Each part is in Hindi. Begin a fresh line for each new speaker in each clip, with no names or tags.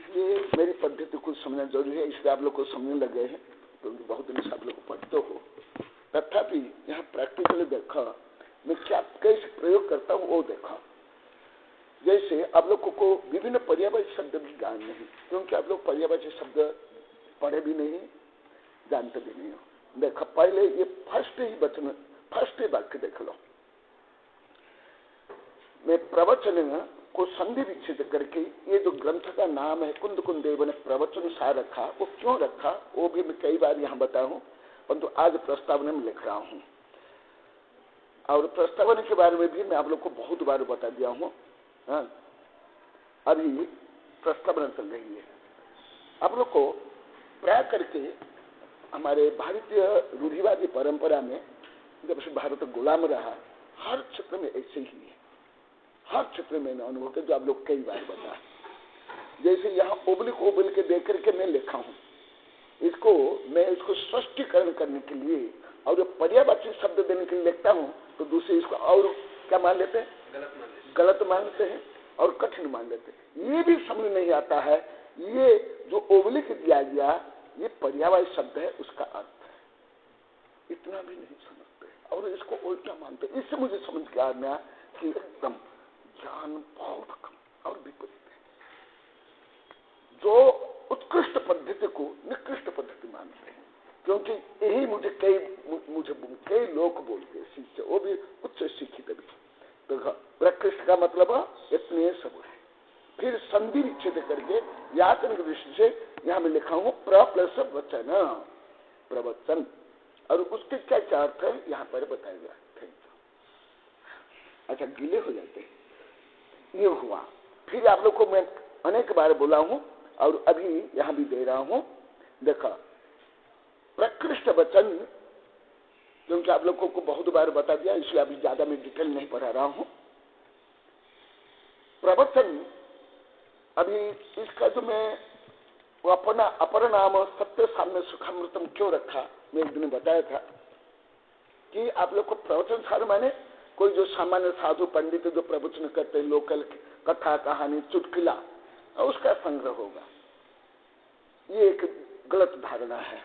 इसलिए मेरी पद्धति को समझना जरूरी है, इसलिए आप लोग को समझने लगे हैं, क्योंकि बहुत दिन से आप लोग पढ़ते हो। तथापि यहाँ प्रैक्टिकली देखा, मैं क्या कैसे प्रयोग करता हूँ वो देखा। जैसे आप लोगों को विभिन्न पर्यायवाची शब्द भी ज्ञान नहीं, क्योंकि आप लोग पर्यायवाची शब्द पढ़े भी नहीं, जानते भी नहीं हो। देखा पहले ये फर्स्ट ही वचन, फर्स्ट ही वाक्य देख लो। मैं प्रवचन को संधि विच्छेद करके, ये जो ग्रंथ का नाम है कुंद कुंदेव ने प्रवचन सार रखा, वो क्यों रखा वो भी मैं कई बार यहाँ बताया हूँ, परंतु आज प्रस्तावना में लिख रहा हूँ। और प्रस्तावना के बारे में भी मैं आप लोग को बहुत बार बता दिया हूँ। अभी प्रस्तावना चल रही है। आप लोग को प्राय करके हमारे भारतीय रूढ़िवादी परंपरा में, जब से भारत गुलाम रहा, हर क्षेत्र में ऐसे ही है। हर क्षेत्र में अनुभव है, जो आप लोग कई बार बता। जैसे यहाँ ओबलिक ओबल के देख करके मैं लिखा हूँ, मैं इसको स्पष्टीकरण करने के लिए और पर्यायवाची शब्द देने के लिए लिखता हूँ, तो दूसरे इसको और क्या मान लेते हैं, गलत मानते हैं और कठिन मान लेते हैं। ये भी समझ नहीं आता है, ये जो ओबलिक दिया गया ये पर्यायवाची शब्द है, उसका अर्थ है, इतना भी नहीं समझते और इसको उल्टा मानते। इससे मुझे समझ के आ गया कि एकदम ज्ञान बहुत कम और विपरीत है। जो उत्कृष्ट पद्धति को निकृष्ट पद्धति मानते हैं, क्योंकि यही मुझे कई लोग बोलते हैं, शिष्य, वो भी उच्च शिक्षित भी। तो प्रकृष्ट का मतलब इतने सब है। फिर संधि विच्छेद करके व्याकरण की दृष्टि से यहाँ मैं लिखा हूँ प्र प्लस वचन, प्रवचन, और उसके क्या क्या अर्थ है यहाँ पर बताया गया। अच्छा, गीले हो जाते हैं, ये हुआ। फिर आप लोग को मैं अनेक बार बोला हूं और अभी यहां भी दे रहा हूं। देखा प्रकृष्ट वचन, क्योंकि आप लोगों को बहुत बार बता दिया, इसलिए अभी ज्यादा मैं डिटेल नहीं पढ़ा रहा हूं। प्रवचन, अभी इसका जो मैं वो अपना अपर नाम सत्य साम्य सुखामृतम क्यों रखा, मैं एक दिन बताया था कि आप लोग को प्रवचन सार माने कोई जो सामान्य साधु पंडित जो प्रवचन करते हैं, लोकल कथा कहानी चुटकुला, उसका संग्रह होगा। ये एक गलत धारणा है,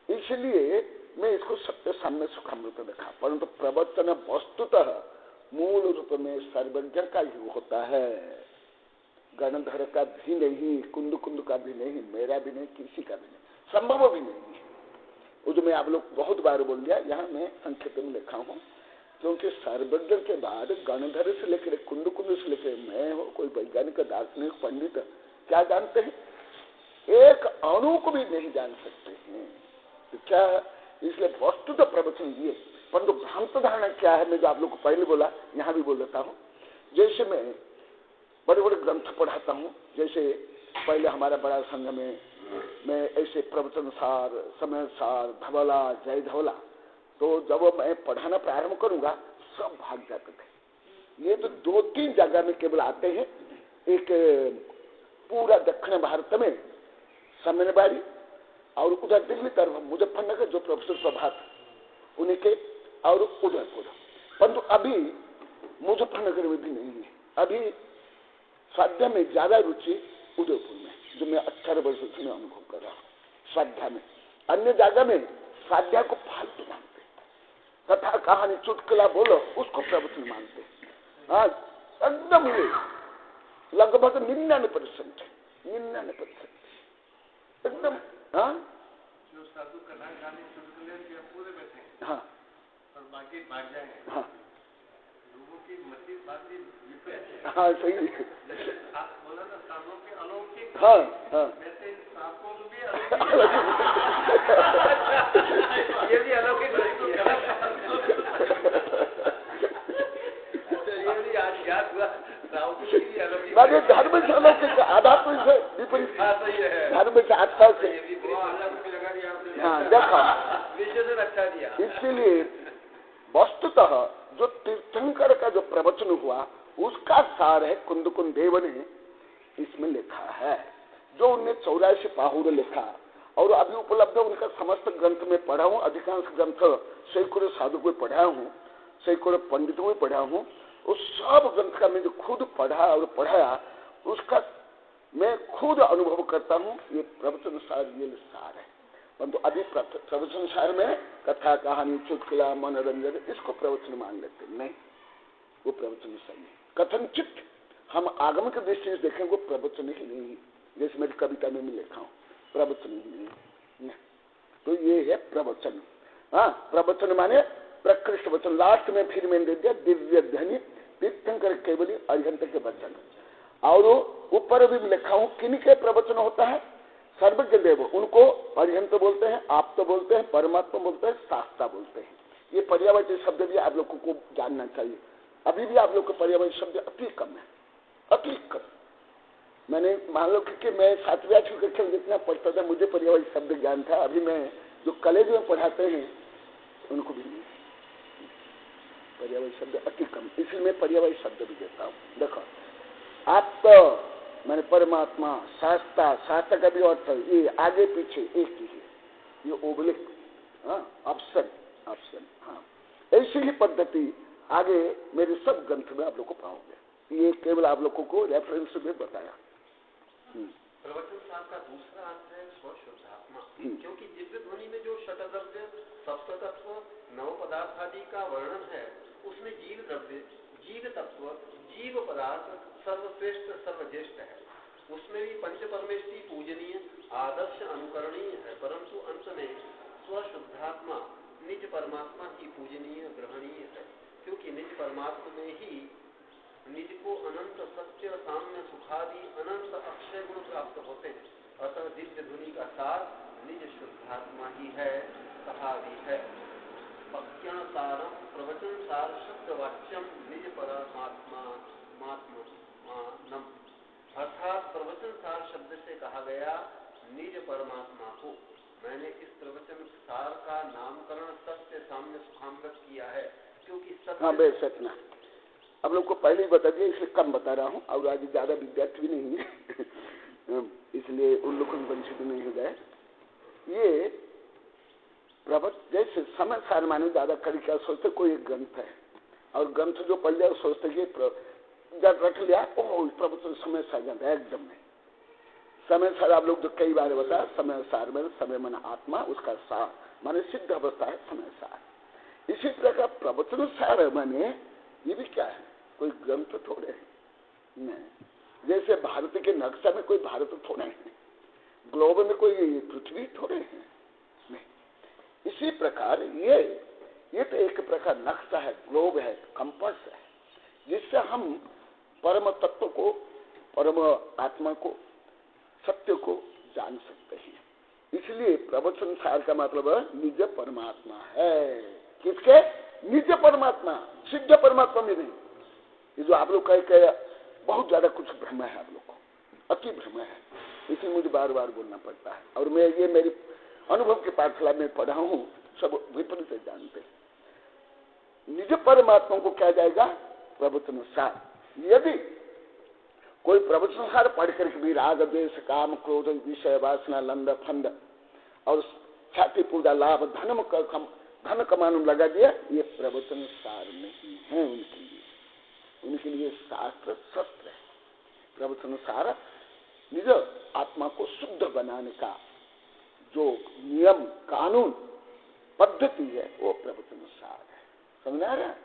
इसलिए मैं इसको सत्य साम्य सुखामृत देखा। परंतु प्रवचन वस्तुतः मूल रूप में सर्वज्ञ का ही होता है, गणधर का भी नहीं, कुंद कुंद का भी नहीं, मेरा भी नहीं, किसी का भी नहीं, संभव भी नहीं है। वो जो मैं आप लोग बहुत बार बोल दिया, यहाँ मैं संक्षिप्त में लिखा हूँ, क्योंकि सर्वज्ञ के बाद गणधर से लेकर कुंद कुंद से लेकर मैं हो, कोई वैज्ञानिक दार्शनिक पंडित क्या जानते हैं, एक अणु को भी नहीं जान सकते हैं। तो क्या, इसलिए वस्तु तो प्रवचन दिए, परंतु भ्रांत धारणा क्या है, मैं जो आप लोग को पहले बोला यहाँ भी बोल देता हूँ। जैसे मैं बड़े बड़े ग्रंथ पढ़ाता हूँ, जैसे पहले हमारा बड़ा संघ में मैं ऐसे प्रवचन सार, समय सार, धवला, जय धवला, तो जब मैं पढ़ाना प्रारंभ करूंगा सब भाग जाते थे। ये तो 2-3 जगह में केवल आते हैं, एक पूरा दक्षिण भारत में सामनेबाड़ी और उधर दिल्ली तरफ मुजफ्फरनगर जो प्रोफेसर प्रभात उन्हीं के, और उदयपुर। परंतु अभी मुजफ्फरनगर में भी नहीं है, अभी स्वाध्याय में ज्यादा रुचि उदयपुर में, जो मैं 18 वर्षों से मैं अनुभव कर रहा हूँ स्वाध्याय में। अन्य जगह में स्वाध्याय को फालतू मानते, कथा कहानी चुटकुला बोलो उसको प्रवचन मानते। हाँ, एकदम लगभग 99%, 99% एकदम। हाँ,
जो साधु कथा कहानी चुटकुले पूरे बैठे हैं, हाँ, और बाकी भाग जाएंगे। हाँ, लोगों की मति बात विपरीत है। हाँ, सही है। आप बोला ना साधुओं के अलौकिक, हाँ हाँ, वैसे साधुओं को भी अलौकिक, ये भी अलौकिक
धर्म से अलौकिक, आध्यात्म से विपरीत, धर्म से आत्मा से। हाँ, देखा, इसलिए वस्तुतः जो तीर्थंकर का जो प्रवचन हुआ उसका सार है कुंद कुंदेव ने इसमें लिखा है, जो 1984 पाहुर लिखा, और अभी उपलब्ध उनका समस्त ग्रंथ में पढ़ा हूँ। अधिकांश ग्रंथ सैकड़ों साधु को पढ़ा हूँ, सैकड़ों पंडितों को पढ़ा हूँ। उस सब ग्रंथ का मैं जो खुद पढ़ा और पढ़ाया, उसका मैं खुद अनुभव करता हूं ये प्रवचन सार ये सार है। परंतु अभी प्रवचन सार में कथा कहानी चुटकुला मनोरंजन इसको प्रवचन मान लेते नहीं, वो प्रवचन सही है। कथनचित हम आगम के दृष्टि से देखें वो प्रवचन ही नहीं, जैसे मेरी कविता में मैं लिखा हूं प्रवचन ही नहीं। तो ये है प्रवचन। हाँ, प्रवचन माने प्रकृष्ट वचन। लास्ट में फिर मैंने दे दिया दिव्य ध्वनि तीर्थंकर केवली अरिहंत के वचन। और ऊपर भी लिखा हूं किनके प्रवचन होता है, सर्वज्ञ देव, उनको अरिहंत बोलते हैं, आप तो बोलते हैं, परमात्मा बोलते हैं, शास्त्रा बोलते हैं। ये पर्यावरण शब्द भी आप लोगों को जानना चाहिए। अभी भी आप लोग को पर्यावरण शब्द अति कम है, अति कम। मैंने मान लो कि मैं 7वीं 8वीं कक्षा में जितना पढ़ता था मुझे पर्यावरण शब्द ज्ञान था, अभी मैं जो कॉलेज में पढ़ाते हैं उनको भी नहीं, पर्यावरण शब्द अति कम, इसलिए मैं पर्यावरण शब्द भी देता हूँ। देखो आप तो मैंने परमात्मा शास्त्रा, शास्त्र का भी अर्थ ये आगे पीछे एक ही है, ये ओबलिक ऑप्शन ऑप्शन। हाँ, ऐसी ही पद्धति आगे मेरे सब ग्रंथ में आप लोग को पाओगे। ये केवल आप लोगों को रेफरेंस में बताया।
प्रवचन सार का दूसरा अर्थ है स्वशुद्धात्मा, क्योंकि दिव्य ध्वनि में जो षटद्रव्य सप्ततत्व नव पदार्थ आदि का वर्णन है उसमें जीव द्रव्य जीव तत्व जीव पदार्थ सर्वश्रेष्ठ सर्वज्येष्ठ है। उसमें भी पंच परमेष्ठी पूजनीय आदर्श अनुकरणीय है, परंतु अंत में स्वशुद्धात्मा निज परमात्मा ही पूजनीय ग्रहणीय है, क्योंकि निज परमात्मा में ही निज को अनंत सत्य साम्य सुखादि अनंत अक्षय गुण प्राप्त होते हैं। अतः दिव्य ध्वनि का सार निज शुद्धात्मा ही है, कहा भी है। पक्यण सारम प्रवचन सार शब्द वाच्यम निज परमात्मा मात्म, अर्थात प्रवचन सार शब्द से कहा गया निज परमात्मा को। मैंने इस प्रवचन सार का नामकरण सत्य साम्य सुखामृत किया है, क्योंकि सत्य।
हाँ बेशक ना, अब लोग को पहले ही बता दिया इसलिए कम बता रहा हूँ, और आज ज्यादा विद्यार्थी भी नहीं है इसलिए उन लोगों को वंचित नहीं हो जाए। ये प्रवचन जैसे समय सार माने ज्यादा कड़ी क्या सोचते, कोई एक ग्रंथ है और ग्रंथ जो पढ़ लिया सोचते जब रख लिया ओ प्रवचन समय सार ग्रंथ है, एकदम नहीं। समय सार आप लोग जो कई बार बताया, समय सार में समय मन आत्मा उसका सार माने सिद्ध अवस्था है समय सार। इसी प्रकार प्रवचन सार माने ये भी क्या है, कोई ग्रंथ थोड़े है नहीं। जैसे भारत के नक्शा में कोई भारत थोड़े है, ग्लोब में कोई पृथ्वी थोड़े है नहीं। इसी प्रकार ये तो एक प्रकार नक्शा है, ग्लोब है, कंपास है, जिससे हम परम तत्व को, परम आत्मा को, सत्य को जान सकते हैं। इसलिए प्रवचन सार का मतलब निज परमात्मा है। किसके? निज परमात्मा, सिद्ध परमात्मा में नहीं। ये जो आप लोग कहे बहुत ज्यादा कुछ भ्रम है, आप लोग को अति भ्रम है, इसलिए मुझे बार बार बोलना पड़ता है। और मैं ये मेरी अनुभव के पाठशाला में पढ़ा हूं, सब विपरीत जानते हैं। निज परमात्मा को क्या जाएगा प्रवचन सार। यदि कोई प्रवचन सार पढ़ करके भी राग द्वेष काम क्रोध विषय वासना लंड फंड और छाती पूजा लाभ धन कमाने लगा दिया, ये प्रवचन सार नहीं है उनके लिए। उनके लिए शास्त्र शस्त्र है। प्रवचन सार निज आत्मा को शुद्ध बनाने का जो नियम कानून पद्धति है वो प्रवचन सार है। समझ आ रहा है?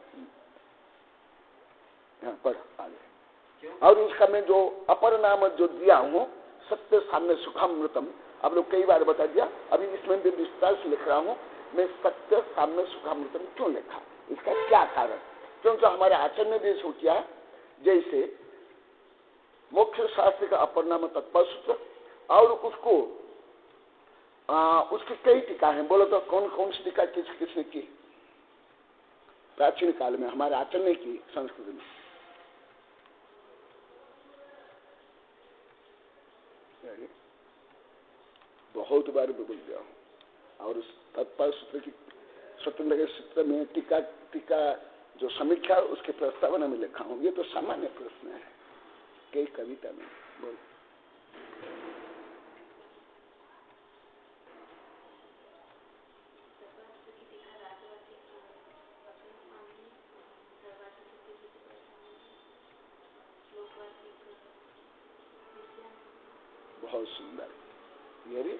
पढ़ आगे। और उसका मैं जो अपर नाम जो दिया हूँ सत्य साम्य सुखामृतम, आप लोग कई बार बता दिया, अभी इसमें भी विस्तार से लिख रहा हूँ मैं सत्य साम्य सुखामृतम क्यों लिखा, इसका क्या कारण। क्योंकि हमारे आचार्य ने भी इसको किया, जैसे मोक्ष शास्त्र का अपर नाम तत्पर सूत्र और उसको उसकी कई टीका है। बोलो तो कौन कौन सी टीका किसने की? प्राचीन काल में हमारे आचार्य ने की संस्कृत में। बहुत बार बोल दिया हूं। और उस तत्पर सूत्र की स्वतंत्र सूत्र में टीका जो समीक्षा उसके प्रस्तावना में लिखा हूं। ये तो सामान्य प्रश्न है, कई कविता में बोल। बहुत सुंदर। ये भी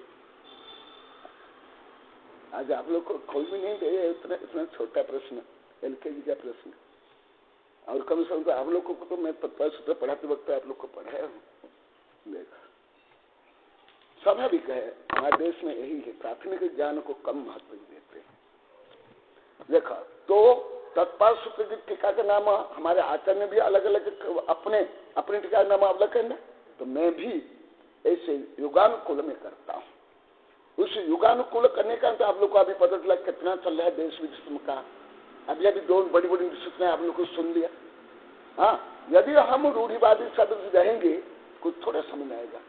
आज आप लोग को खोल भी नहीं दे, इतना छोटा प्रश्न, LKG का प्रश्न। और कम से कम आप लोग को तो मैं तत्व सूत्र पढ़ाते वक्त आप लोग को पढ़ाया हूँ। देखा, स्वाभाविक है हमारे देश में यही है, प्राथमिक ज्ञान को कम महत्व देते हैं। देखा, तो तत्पाल सूत्र की टीका का नाम हमारे आचार्य ने भी अलग अलग अपने टीका का नाम अलग है ना, तो मैं भी ऐसे युगानुकूल में करता हूँ। उस युगानुकूल करने का तो आप लोग को अभी पता चला कितना चल रहा है देश विदेश का। अभी 2 बड़ी बड़ी सूचनाएं आप लोग को सुन लिया। हाँ, यदि हम रूढ़िवादी शब्द रहेंगे कुछ थोड़ा समझ आएगा,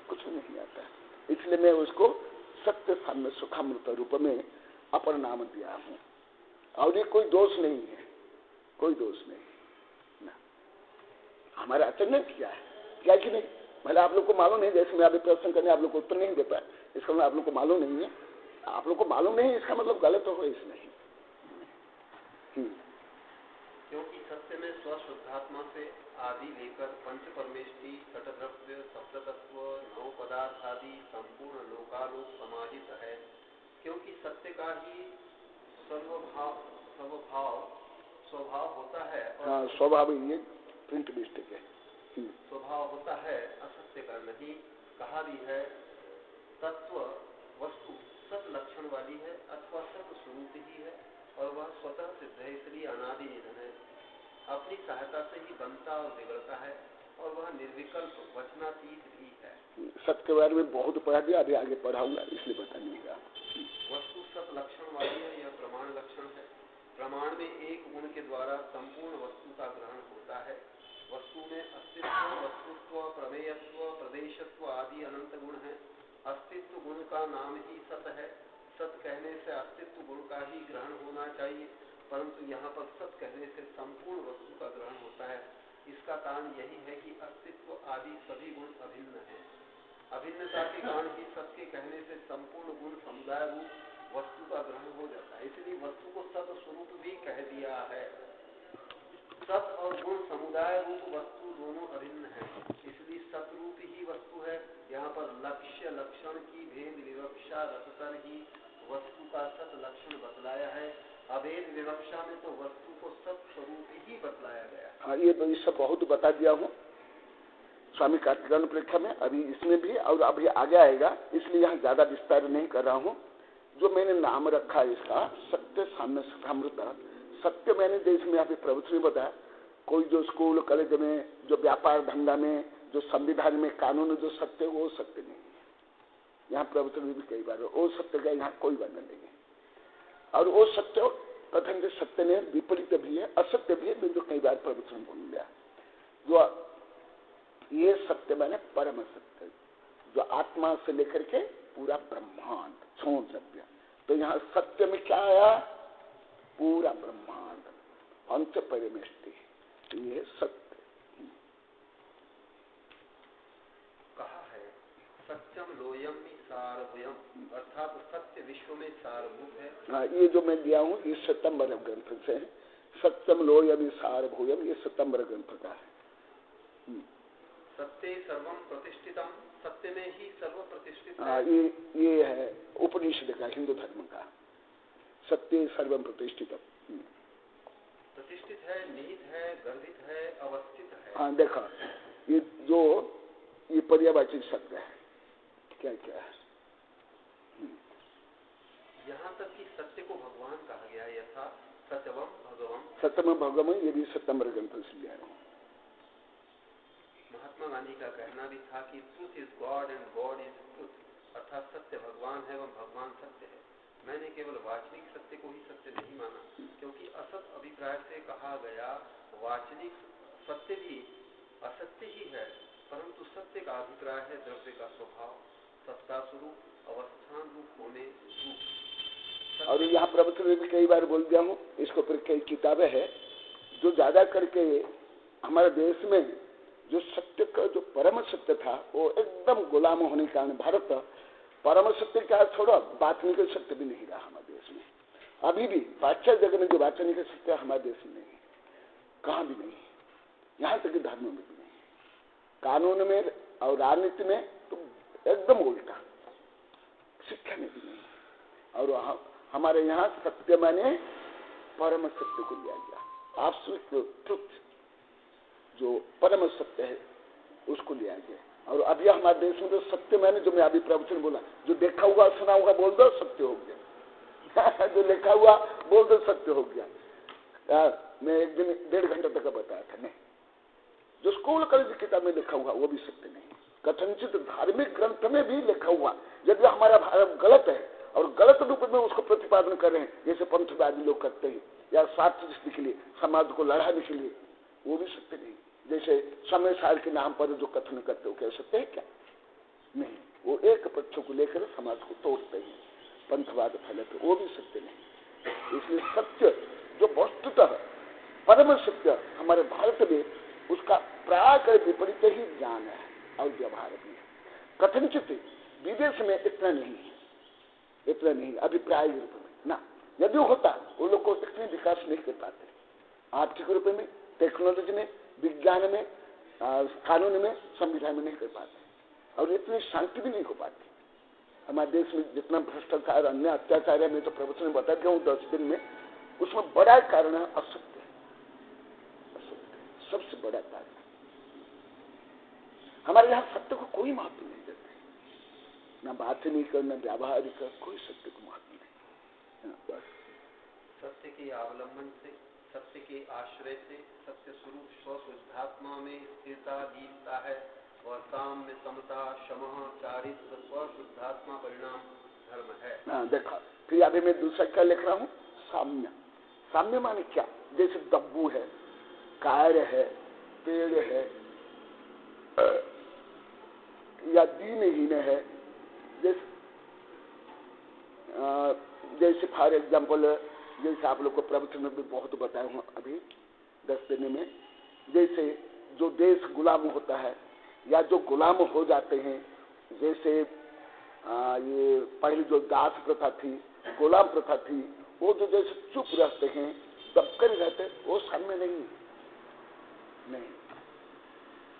कुछ नहीं आता। इसलिए मैं उसको सत्य साम्य सुखामृत रूप में अपर नाम दिया हूँ। और ये कोई दोष नहीं है, कोई दोष नहीं ना। हमारे आचार्य ने किया है, क्या कि नहीं, भले आप लोग को मालूम नहीं। जैसे मैं अभी प्रश्न करने आप लोग को उत्तर नहीं दे पाया, इसका मतलब आप लोग को मालूम नहीं है। आप लोग को मालूम नहीं इसका मतलब गलत हो इसमें।
क्योंकि सत्य में स्वशुद्धात्मा से आदि लेकर पंच परमेष्टि, सटद्रव्य, सप्ततत्व, 9 पदार्थ आदि संपूर्ण लोकालोक समाहित है। क्योंकि सत्य का ही स्वभाव होता है।
हाँ, स्वभाव ये प्रिंट मिस्टेक है।
स्वभाव होता है, असत्य का नहीं। कहा भी है, तत्व वस्तु सत लक्षण वाली है अथवा सत स्वरूप ही है और वह स्वतः सिद्ध है, इसलिए अनादि निधन है। अपनी सहायता से ही बनता और बिगड़ता है और वह निर्विकल्प वचनातीत भी है।
सत्य के बारे में बहुत पढ़ा दिया, अभी आगे पढ़ाऊंगा, इसलिए बताइएगा।
वस्तु सत लक्षण वाली है, यह प्रमाण लक्षण है। प्रमाण में एक गुण के द्वारा संपूर्ण वस्तु का ग्रहण होता है। वस्तु में अस्तित्व, वस्तुत्व, प्रमेयत्व, प्रदेशत्व आदि अनंत गुण हैं। अस्तित्व गुण का नाम ही सत है। सत कहने से अस्तित्व गुण का ही ग्रहण होना चाहिए, परंतु यहाँ पर सत कहने से संपूर्ण वस्तु का ग्रहण होता है। इसका कारण यही है कि अस्तित्व आदि सभी गुण अभिन्न हैं। अभिन्नता के कारण ही सत के कहने से संपूर्ण गुण समुदाय रूप वस्तु का ग्रहण हो जाता है। इसलिए वस्तु को सत स्वरूप भी कह दिया है। सत और गुण समुदाय रूप वस्तु दोनों अभिन्न है, इसलिए सतरूप ही वस्तु है। यहाँ पर लक्ष्य लक्षण की भेद विवक्षा रखकर ही वस्तु का सत लक्षण बतलाया है। अभेद विवक्षा में तो वस्तु को सत स्वरूप ही बतलाया गया।
हाँ, ये तो इससे बहुत बता दिया हूँ स्वामी कार्तिकायन परीक्षा में, अभी इसमें भी और अभी आगे आएगा, इसलिए यहाँ ज्यादा विस्तार नहीं कर रहा हूँ। जो मैंने नाम रखा है इसका सत्य साम्य सुखामृत। सत्य मैंने देश में अभी प्रवचन बताया, कोई जो स्कूल कॉलेज में जो व्यापार धंधा में जो संविधान में कानून जो सत्य वो सत्य नहीं है। यहाँ प्रवचन में भी कई बार वो सत्य का यहाँ कोई वर्णन नहीं है। और वो सत्य कथन सत्य ने विपरीत भी है, असत्य भी है, मैं जो कई बार प्रवचन बोल गया। जो ये सत्य मैंने परम सत्य, जो आत्मा से लेकर के पूरा ब्रह्मांड छोड़ सत्य। तो यहाँ सत्य में क्या आया, पूरा ब्रह्मांड पंच परिमेष्टि, ये सत्य
कहा है। सत्यम लोयम सारभूयम, अर्थात सत्य विश्व में सारभूत है।
हाँ, ये जो मैं दिया हूँ ये सितंबर ग्रंथ से है। सत्यम लोयम सारभूयम, ये सितंबर ग्रंथ का है।
सत्य सर्वम प्रतिष्ठितम, सत्य में ही सर्व प्रतिष्ठित है।
हाँ, ये है उपनिषद का, हिंदू धर्म का। सत्य सर्वम प्रतिष्ठितम,
प्रतिष्ठित है, निहित है, गर्भित है, अवस्थित है।
हाँ, देखा ये जो ये पर्यावाची शब्द है, क्या क्या है।
यहाँ तक कि सत्य को भगवान कहा गया, यथा सत्यवम भगवम।
सत्यम भगवम, ये भी सितंबर ग्रंथ से लिया है।
महात्मा गांधी का कहना भी था कि truth is God and God is truth, अर्थात सत्य भगवान है एवं भगवान सत्य है। मैंने केवल वाचनिक सत्य को ही सत्य नहीं माना, क्योंकि असत अभिप्राय से कहा गया वाचनिक सत्य भी असत्य ही है, परंतु सत्य का अभिप्राय है द्रव्य का स्वभाव, सत्ता स्वरूप, अवस्थान रूप होने रूप।
और यहाँ प्रवचन में भी कई बार बोल दिया हूँ, इसको फिर कई किताबें हैं जो ज्यादा करके हमारे देश में जो सत्य का जो परम सत्य था वो एकदम गुलाम होने के कारण भारत परम सत्य का छोड़ो वाचनिक सत्य भी नहीं रहा हमारे देश में। अभी भी पाश्चात्य जगत में जो वाचनिक सत्य हमारे देश में नहीं है, कहाँ भी नहीं है, यहाँ तक कि धर्म में भी नहीं है। कानून में और राजनीति में तो एकदम उल्टा, शिक्षा में भी नहीं। और हमारे यहाँ सत्य माने परम सत्य को लिया गया, एब्सोल्यूट ट्रुथ, जो परम सत्य है उसको लिया गया। और अभी हमारे देश में तो सत्य माने, जो मैं अभी प्रवचन बोला, जो देखा हुआ सुना हुआ बोल दो सत्य हो गया जो लिखा हुआ बोल दो सत्य हो गया। मैं एक दिन 1.5 घंटे तक बताया था, नहीं, जो स्कूल कॉलेज की किताब में लिखा हुआ वो भी सत्य नहीं। कथनचित धार्मिक ग्रंथ में भी लिखा हुआ यदि हमारा भारत गलत है और गलत रूप में उसको प्रतिपादन कर रहे हैं, जैसे पंथवादी लोग करते हैं, या स्वार्थ दृष्टि के लिए समाज को लड़ाने के लिए, वो भी सत्य नहीं। जैसे समय साल के नाम पर जो कथन करते हो, क्या सत्य है? क्या नहीं, वो एक पक्ष को लेकर समाज को तोड़ते हैं, पंथवाद फैलाते, वो भी सत्य नहीं। इसलिए सत्य जो वस्तुतः परम सत्य हमारे भारत में, उसका प्राय कर विपरीत ही ज्ञान है और व्यवहार भी है। कथनचित विदेश में इतना नहीं है, इतना नहीं अभिप्राय रूप में ना, यदि होता वो लोग को इतने विकास नहीं कर पाते, आर्थिक रूप में, टेक्नोलॉजी में, विज्ञान में, कानून में, संविधान में नहीं कर पाते, और इतनी शांति भी नहीं हो पाती। हमारे देश में जितना भ्रष्टाचार, अन्य अत्याचार है, मैं तो प्रवचन में बता दिया हूँ 10 दिन में, उसमें बड़ा कारण है असत्य, असत्य सबसे बड़ा कारण। हमारे यहाँ सत्य को कोई महत्व नहीं देते, ना बात नहीं कर, ना व्यावहारिक कर, कोई सत्य को महत्व नहीं। बस
सत्य के अवलंबन से, सत्य के आश्रय से सत्य स्वरूप स्वशुद्धात्मा में स्थिरता दीनता है, और साम्य, समता, क्षमा, चारित्र, स्वशुद्धात्मा परिणाम धर्म है।
हाँ देखा, फिर अभी मैं दूसरा क्या लिख रहा हूँ, साम्य। साम्य माने क्या? जैसे दब्बू है, कार्य है, पेड़ है, या दीनहीन है, जैसे फॉर एग्जाम्पल, जैसे आप लोग को प्रवचन में भी बहुत बताया हूँ अभी 10 दिन में, जैसे जो देश गुलाम होता है या जो गुलाम हो जाते हैं, जैसे ये पहले जो दास प्रथा थी, गुलाम प्रथा थी, वो जो जैसे चुप रहते हैं, दबकर रहते, वो सामने नहीं,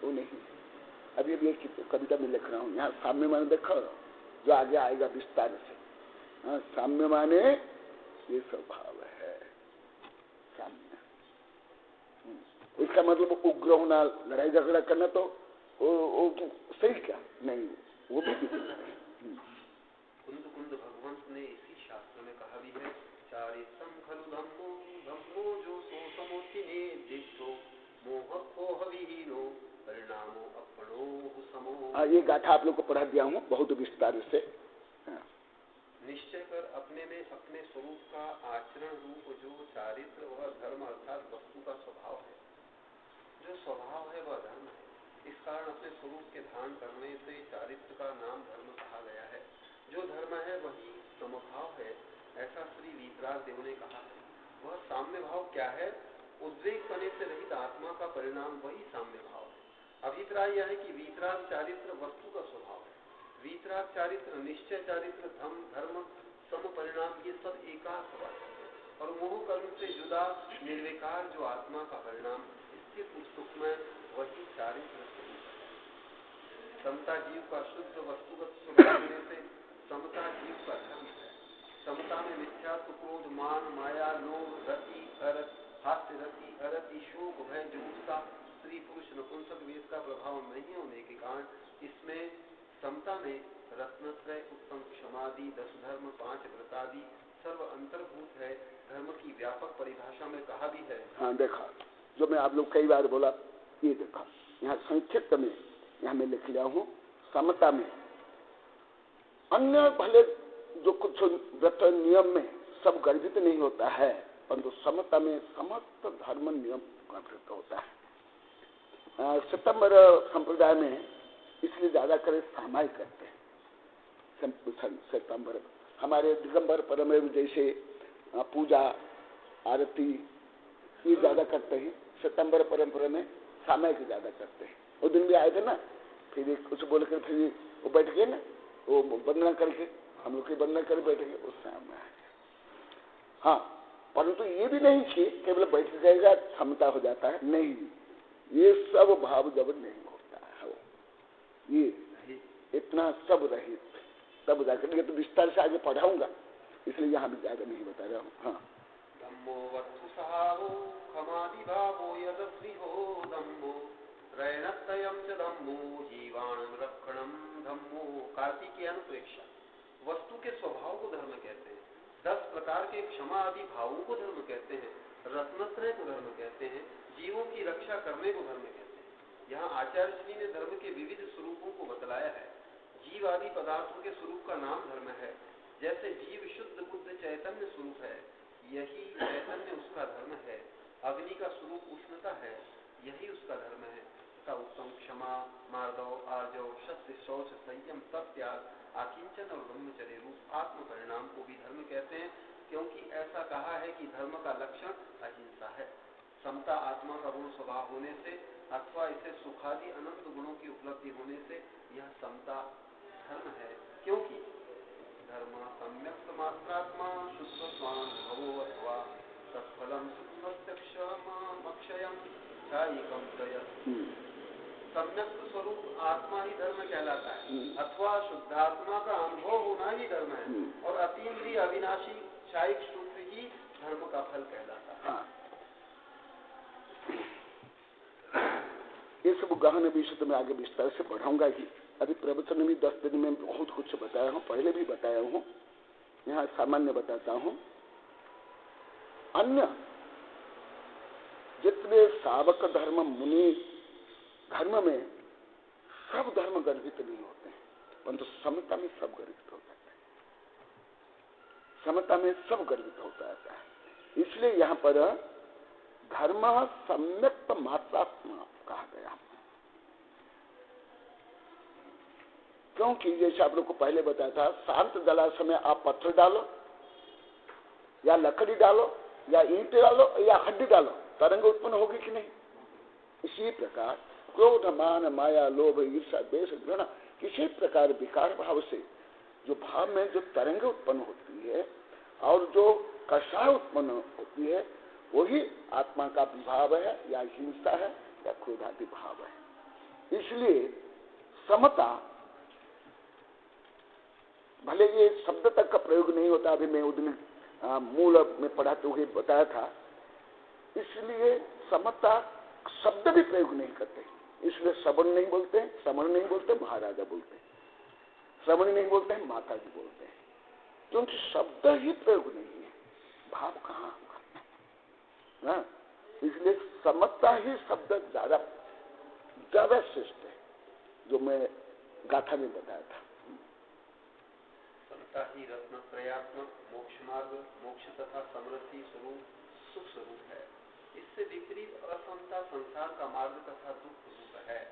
वो नहीं। अभी एक कविता में लिख रहा हूँ, यहाँ साम्य माने देखो, जो आगे आएगा विस्तार से। हाँ, साम्य माने ये स्वभाव है, साम्य। इसका मतलब उग्र होना, लड़ाई झगड़ा करना, तो वो सही क्या नहीं, वो भी
कुंद कुंद भगवंत ने इसी शास्त्र में कहा भी है, चारित्रम खलु धम्मो धम्मो जो सो समोचिने दिष्टो मोह कोह विहीनो परिणामो अपनो समो।
ये गाथा आप लोग को पढ़ा दिया हूँ बहुत विस्तार से।
निश्चय कर अपने में अपने स्वरूप का आचरण रूप जो चारित्र वह धर्म अर्थात वस्तु का स्वभाव है, जो स्वभाव है वह धर्म है। इस कारण अपने स्वरूप के ध्यान करने से चारित्र का नाम धर्म कहा गया है। जो धर्म है वही समभाव है, ऐसा श्री वीतराग देव ने कहा है। वह साम्य भाव क्या है? उद्वेग पने से रहित आत्मा का परिणाम वही साम्य भाव है। अभिप्राय यह है कि वीतराग चारित्र वस्तु का स्वभाव है, वीतराग चारित्र, निश्चय चारित्र, धर्म सम परिणाम, ये सब एकार्थ वाचक है। और मोह कर्म से जुदा निर्विकार जो आत्मा का परिणाम स्थित सुख में, वही चारित्र स्वरूप है। समता जीव का शुद्ध वस्तुगत स्वभाव होने से समता जीव का धर्म है। समता में मिथ्यात्व, क्रोध, मान, माया, लोभ, रति, अरत, हास्य रति, अरति, शोक, भय, जुगुप्सा, स्त्री पुरुष नपुंसक वेद का प्रभाव नहीं होने के कारण इसमें समता में रत्नत्रय, उत्तम क्षमादि, 10 धर्म, 5 व्रतादि सर्व अंतर्भूत है। धर्म की व्यापक परिभाषा में कहा भी है।
हाँ देखा, जो मैं आप लोग कई बार बोला, ये देखा यहाँ संक्षिप्त में, यहाँ मैं लिख लिया हूँ, समता में अन्य भले जो कुछ व्रत नियम में सब गर्भित नहीं होता है, परंतु समता में समस्त धर्म नियम गर्भित होता है। सितंबर संप्रदाय में इसलिए ज्यादा करे सामायिक करते हैं। सितंबर हमारे दिगंबर परम जैसे पूजा आरती ये ज्यादा करते हैं, सितंबर परंपरा में सामायिक ज्यादा करते हैं। वो दिन भी आए थे ना, फिर कुछ बोल कर फिर वो बैठ गए ना, वो वंदना करके हम लोग की वंदना कर बैठ गए, उस सामने आ गया। हाँ, परंतु ये भी नहीं कि केवल बैठ जाएगा क्षमता हो जाता है, नहीं, ये सब भाव जब नहीं होता है, ये तृष्णा सब रहित, तब जाकर। ये तो विस्तार से आगे पढ़ाऊंगा, इसलिए यहाँ भी ज्यादा नहीं बता रहा हूँ। हाँ,
धम्मो वत्सु सहारो खमादि भावो यदस्विहो धम्मो रैणत्रयं च धम्मो जीवाणं रक्षणं धम्मो। कार्तिकीय अनुप्रेक्षा। वस्तु के स्वभाव को धर्म कहते हैं, 10 प्रकार के क्षमा आदि भावों को धर्म कहते हैं, रत्नत्रय को धर्म कहते हैं, जीवों की रक्षा करने को धर्म कहते हैं। यहाँ आचार्य श्री ने धर्म के विविध स्वरूपों को बतलाया है। जीव आदि पदार्थों के स्वरूप का नाम धर्म है। जैसे जीव शुद्ध बुद्ध चैतन्य स्वरूप है, यही चैतन्य उसका धर्म है। अग्नि का स्वरूप उष्णता है, यही उसका धर्म है। तथा उत्तम क्षमा, मार्दव, आर्जव, सत्य, शौच, संयम, तप, त्याग, आकिंचन और ब्रह्मचर्य रूप आत्म परिणाम को भी धर्म कहते हैं, क्योंकि ऐसा कहा है कि धर्म का लक्षण अहिंसा है। समता आत्मा का गुण स्वभाव होने से अथवा इसे सुखादि अनंत गुणों की उपलब्धि होने से यह समता धर्म है, क्योंकि धर्म सम्यक्त मात्रात्मा शुद्ध स्वान भवो अथवा तत्फलम सुखमक्षयम चायिकम प्रयत्। सम्यक्त स्वरूप आत्मा ही धर्म कहलाता है, अथवा शुद्धात्मा का अनुभव होना ही धर्म है, और अतीन्द्रिय अविनाशी क्षायिक सुख ही धर्म का फल कहलाता है।
हाँ। ये सब गहन विषय तो मैं आगे विस्तार से पढ़ाऊंगा ही। अभी प्रवचन में 10 दिन में बहुत कुछ बताया हूँ, पहले भी बताया हूँ, यहाँ सामान्य बताता हूँ। अन्य जितने सावक धर्म मुनि धर्म में सब धर्म गर्भित नहीं होते हैं, परंतु समता में सब गर्भित हो जाते हैं, समता में सब गर्भित हो जाता है। इसलिए यहाँ पर धर्म सम्यक्त मात्रात्मा कहा गया, क्योंकि जैसे आप लोग को पहले बताया था, शांत जलाशय में आप पत्थर डालो या लकड़ी डालो या ईंट डालो या हड्डी डालो, तरंग उत्पन्न होगी कि नहीं। इसी प्रकार क्रोध, मान, माया, लोभ, ईर्ष्या, द्वेष, घृणा, किसी प्रकार विकार भाव से जो भाव में जो तरंग उत्पन्न होती है और जो कषाय उत्पन्न होती है, वही आत्मा का विभाव है या हिंसा है या क्रोधादि भाव है। इसलिए समता, भले ये शब्द तक का प्रयोग नहीं होता, अभी मैं उस दिन मूल में पढ़ाते हुए बताया था, इसलिए समता शब्द भी प्रयोग नहीं करते। इसलिए श्रवण नहीं बोलते, समण नहीं बोलते, महाराजा बोलते, श्रवण नहीं बोलते हैं, माता जी बोलते हैं, क्योंकि शब्द ही प्रयोग नहीं है, भाव कहाँ होगा। इसलिए समता ही शब्द ज्यादा श्रेष्ठ है, जो मैं गाथा में बताया था।
समता ही रत्न त्रयात्मक मोक्ष मार्ग, मोक्ष तथा समृद्धि स्वरूप सुख स्वरूप है। इससे विपरीत असमता संसार का मार्ग तथा दुख रूप है।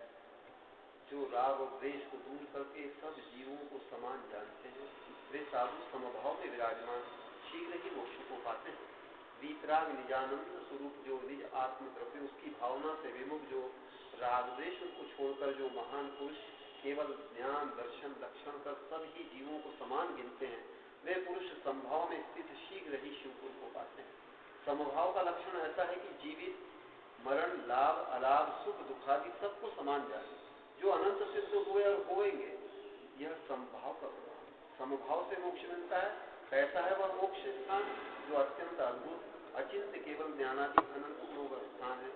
जो राग और द्वेष को दूर करके सब जीवों को समान जानते हैं, वे साधु समभाव में विराजमान शीघ्र ही मोक्ष को पाते हैं। वीतराग निजानंद स्वरूप जो निज आत्म द्रव्य उसकी भावना से विमुख, जो राग द्वेष को छोड़कर जो महान पुरुष केवल ज्ञान दर्शन लक्षण कर सब ही जीवों को समान गिनते हैं, वे पुरुष संभाव में स्थित शीघ्र ही शिवपुर को पाते हैं। समभाव का लक्षण ऐसा है कि जीवित मरण, लाभ, अलाभ, सुख, दुखादि सबको समान जाने, जो अनंत सिद्ध हुए और होएंगे, यह समभाव का प्रभाव। समभाव से मोक्ष मिलता है। कैसा है वह मोक्ष स्थान? जो अत्यंत अद्भुत, अचिंत्य, केवल ज्ञानादि अनंत गुणों का स्थान है।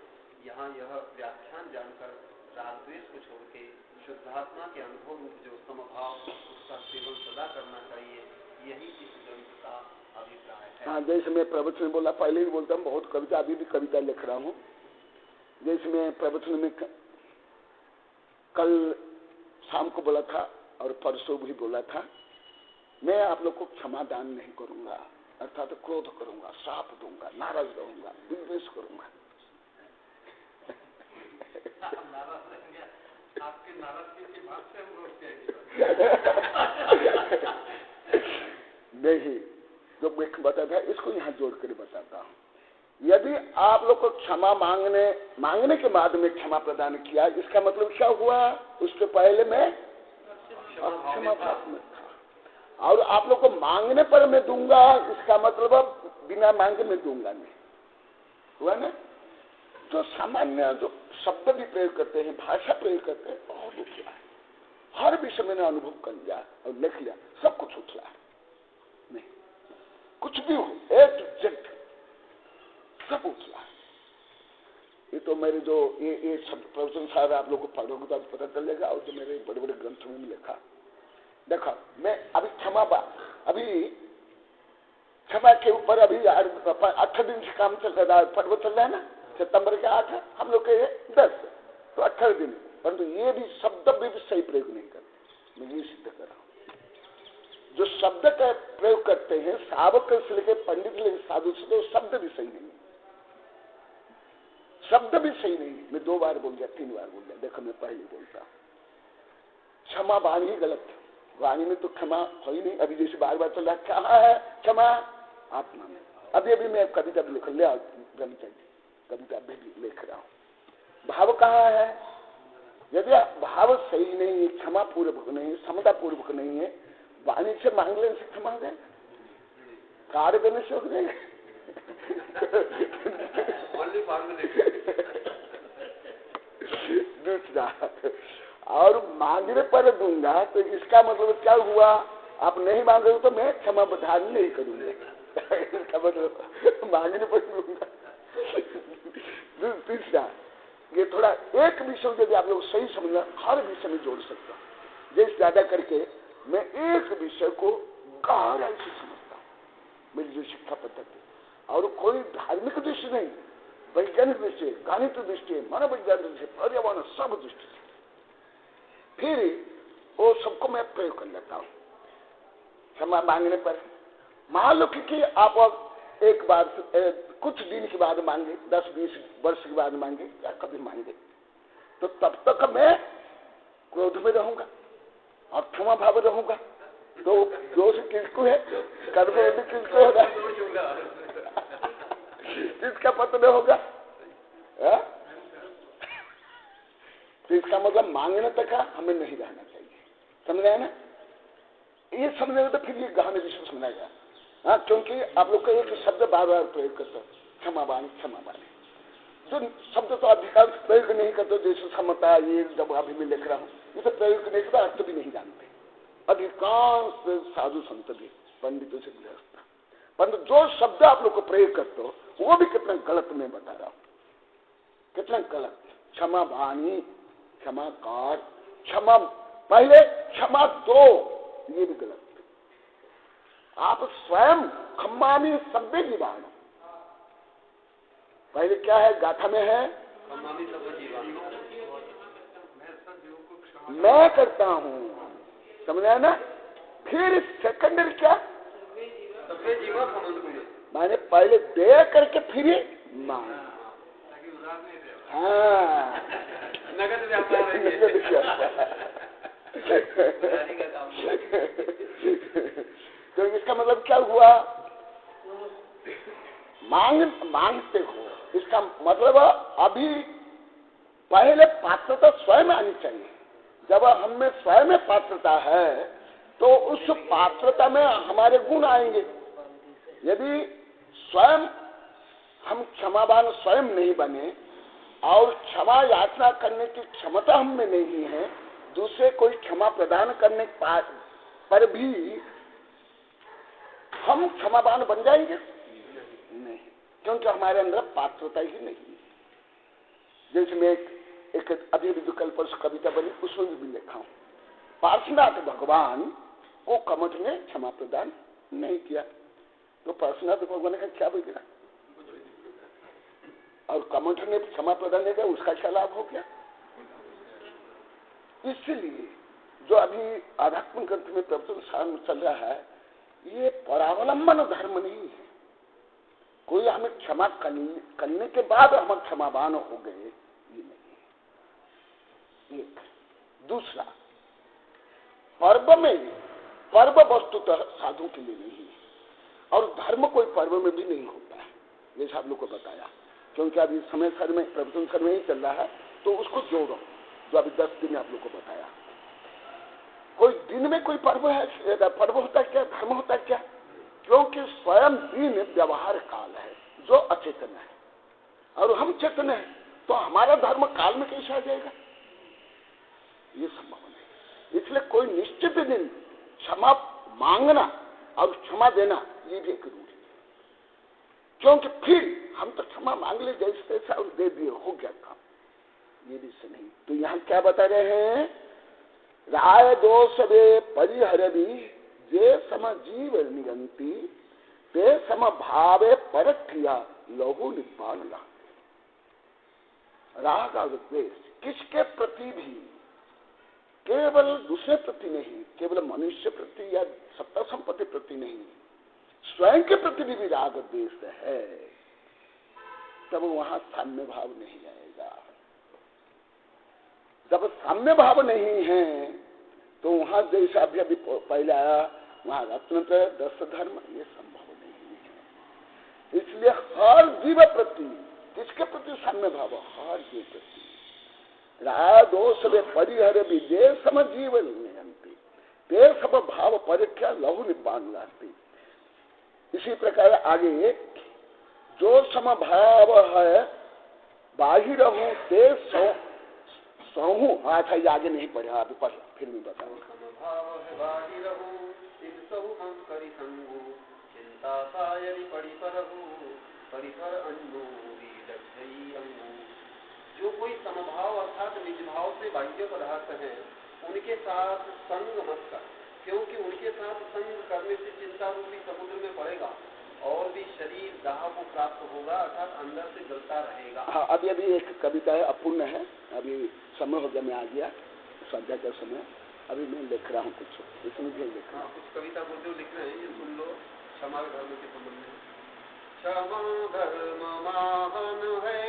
यहाँ यह व्याख्यान जानकर राग द्वेष को छोड़ के शुद्धात्मा के अनुभव रूप जो समभाव, उसका सेवन सदा करना चाहिए। यही इस ग्रंथ का अभिप्राय है।
हाँ, जैसे मैं प्रवचन में बोला, पहले भी बोलता हूँ, बहुत कविता, अभी भी कविता लिख रहा हूँ। जैसे मैं प्रवचन में कल शाम को बोला था और परसों भी बोला था, मैं आप लोग को क्षमा दान नहीं करूंगा, अर्थात क्रोध करूंगा, श्राप दूंगा, नाराज रहूंगा, विद्वेष करूंगा।
आपके नाराजगी की बात से हम रोक
नहीं, जो मैं बताया था इसको यहाँ जोड़ कर बताता हूँ। यदि आप लोग को क्षमा मांगने के बाद में क्षमा प्रदान किया, इसका मतलब क्या हुआ? उसके पहले मैं क्षमा भाव में था, और आप लोग को मांगने पर मैं दूंगा, इसका मतलब बिना मांगे मैं दूंगा नहीं, हुआ ना? जो सामान्य जो शब्द भी प्रयोग करते हैं, भाषा प्रयोग करते हैं, बहुत दुखिया है। हर विषय मैंने अनुभव कर लिया और लिख लिया, सब कुछ उठला है। नहीं, कुछ भी हो, ए टू जेड सब उठला है। ये तो मेरे जो ये सब प्रवचन सारे आप लोग को पढ़ोगे तो आप पता चलेगा। और जो मेरे बड़े बड़े ग्रंथों में लिखा, देखो मैं अभी क्षमा अभी क्षमा के ऊपर अभी 8 दिन से काम चल रहा है, पर्व चल रहा है ना, सितंबर के 8 है, हम लोग के 10, तो 18 दिन। परंतु ये भी शब्द भी सही प्रयोग नहीं करते। मैं ये सिद्ध कर रहा हूं, जो शब्द का प्रयोग करते हैं सावक से लेके पंडित से लेके साधु से, तो शब्द भी सही नहीं, शब्द भी सही नहीं। मैं 2 बार बोल गया, 3 बार बोल गया। देखो मैं पहले बोलता हूं, क्षमा वाणी ही गलत है, वाणी में तो क्षमा हो ही नहीं। अभी जैसे बार बार चल रहा है, कहाँ है क्षमा आत्मा में। अभी अभी मैं कविता भी लिख लिया, ब्रह्मचर्य कविता भी लिख रहा हूं। भाव कहाँ है? यदि भाव सही नहीं है, क्षमा पूर्वक नहीं है, समता पूर्वक नहीं है, वाणी से मांग लेने से क्षमा हो जाएगा, कार्य करने से हो जाएगा। दूसरा, और मांगने पर दूंगा तो इसका मतलब क्या हुआ? आप नहीं मांगोगे तो मैं क्षमा प्रदान नहीं करूंगा। इसका मतलब मांगने पर दूंगा। तीसरा, ये थोड़ा एक विषय यदि आप लोग सही समझना, हर विषय में जोड़ सकता हूँ। जैसे ज्यादा करके मैं एक विषय को गहराई से समझता हूँ, मेरी जो शिक्षा पद्धति, और कोई धार्मिक दृष्टि नहीं, वैज्ञानिक दृष्टि, गणित दृष्टि, मनोवैज्ञानिक दृष्टि, पर्यावरण सब दृष्टि से, फिर वो सबको मैं प्रयोग कर लेता हूँ। क्षमा मांगने पर मान लो कि आप एक बार कुछ दिन के बाद मांगे, 10-20 वर्ष के बाद मांगे या कभी मांगे, तो तब तक मैं क्रोध में रहूंगा और क्षमा भाव रहूंगा। तो दोष किसको है? कर्म में किसको होगा? किसका पतन होगा? तो इसका मतलब मांगने तक हमें नहीं रहना चाहिए। समझ आया ना? ये समझेगा तो फिर ये गहन विषय समझाएगा। हाँ, क्योंकि आप लोग का एक शब्द बार बार प्रयोग करते हो, क्षमावाणी क्षमावाणी। जो शब्द तो अधिकांश प्रयोग नहीं करते, जैसे समता, ये जब अभी मैं लिख रहा हूँ, ये तो प्रयोग नहीं करता, अर्थ भी नहीं जानते अधिकांश साधु संत भी, पंडितों से गृहस्थ। परंतु जो शब्द आप लोग को प्रयोग करते हो वो भी कितना गलत मैं बता रहा हूँ, कितना गलत। क्षमावाणी, क्षमाकार, क्षमा पहले, क्षमा दो, ये भी गलत। आप स्वयं खम्मामी सभ्य जीवान, पहले क्या है गाथा में है, मैं करता हूँ, समझा ना? फिर सेकंडरी क्या, मैंने पहले दे करके फिर मांग। हाँ, नगद व्यापार। तो इसका मतलब क्या हुआ? मांगते हो, इसका मतलब अभी पहले पात्रता स्वयं आनी चाहिए। जब हम में स्वयं में पात्रता है तो उस पात्रता में हमारे गुण आएंगे। यदि स्वयं हम क्षमावान स्वयं नहीं बने और क्षमा याचना करने की क्षमता हम में नहीं है, दूसरे कोई क्षमा प्रदान करने पर भी हम क्षमावान बन जाएंगे? नहीं, क्योंकि हमारे अंदर पात्रता ही नहीं है। जैसे मैं एक अभी भी कल परसों कविता बनी, उसमें भी लिखा हूं, पार्श्वनाथ भगवान को कमठ ने क्षमा प्रदान नहीं किया, तो पार्श्वनाथ भगवान का क्या बिगड़ा? और कमठ ने क्षमा प्रदान नहीं किया, उसका क्या लाभ हो गया? इसलिए जो अभी आध्यात्म ग्रंथ में प्रवचन चल रहा है, ये परावलंबन धर्म नहीं है। कोई हमें क्षमा करने के बाद हम क्षमावान हो गए, ये नहीं। एक दूसरा, पर्व में, पर्व वस्तुतः साधु के लिए नहीं है और धर्म कोई पर्व में भी नहीं होता है, जैसे आप लोग को बताया। क्योंकि अभी समय सर में प्रवचन सर में ही चल रहा है, तो उसको जोड़ो जो अभी 10 दिन आपलोग को बताया। कोई दिन में कोई पर्व है, पर्व होता है क्या? धर्म होता है क्या? क्योंकि स्वयं दिन व्यवहार काल है जो अचेतन है, और हम चेतन है, तो हमारा धर्म काल में कैसे आ जाएगा? ये संभव नहीं। इसलिए कोई निश्चित दिन क्षमा मांगना और क्षमा देना ये भी एक रूल है, क्योंकि फिर हम तो क्षमा मांग ले जैसे तैसा और दे दिए, हो गया काम, ये भी से नहीं। तो यहाँ क्या बता रहे हैं, राय दोष वे परिहरबी जे सम जीव निगंती ते सम भावे पर क्रिया लहु निपान ला। राग और द्वेष किसके प्रति भी, केवल दूसरे प्रति नहीं, केवल मनुष्य प्रति या सत्ता संपत्ति प्रति नहीं, स्वयं के प्रति भी राग द्वेष है, तब वहां साम्य भाव नहीं आएगा। जब साम्य भाव नहीं है तो वहां जैसा अभी पहले आया, वहां रत्नत्र दस धर्म, ये संभव नहीं है। इसलिए हर जीव प्रति, किसके प्रति साम्य भाव, हर जीव प्रति राय दोष वे परिहर भी जे सम जीवन नियंती ते सब भाव परीक्षा लहु निपान लाती। इसी प्रकार आगे जो सम भाव है बाहिर हूं ते सहू, अच्छा ये आगे नहीं पढ़ा, अभी पढ़ फिर भी बताओ।
समभाव है बाहिर हूं सिद्ध सहु हम करी संगु चिंता सायरी पड़ी परहु परिपर अन्नु विदग्धई अंगु। जो कोई समभाव अर्थात निज भाव से बाह्य पदार्थ है उनके साथ संग मत कर, क्योंकि उनके साथ संग करने से चिंता रूपी समुद्र में पड़ेगा और भी शरीर दाह को प्राप्त होगा, अर्थात अंदर से जलता रहेगा।
हाँ, अभी एक कविता है, अपूर्ण है, अभी समय हो गया, मैं आ गया संध्या का समय, अभी मैं लिख रहा हूँ कुछ, इसमें भी लिख रहा हूँ।
कुछ कविता बोलते हुए लिख रहे हैं, ये सुन लो। क्षमा धर्म के संबंध में, क्षमा धर्म महान है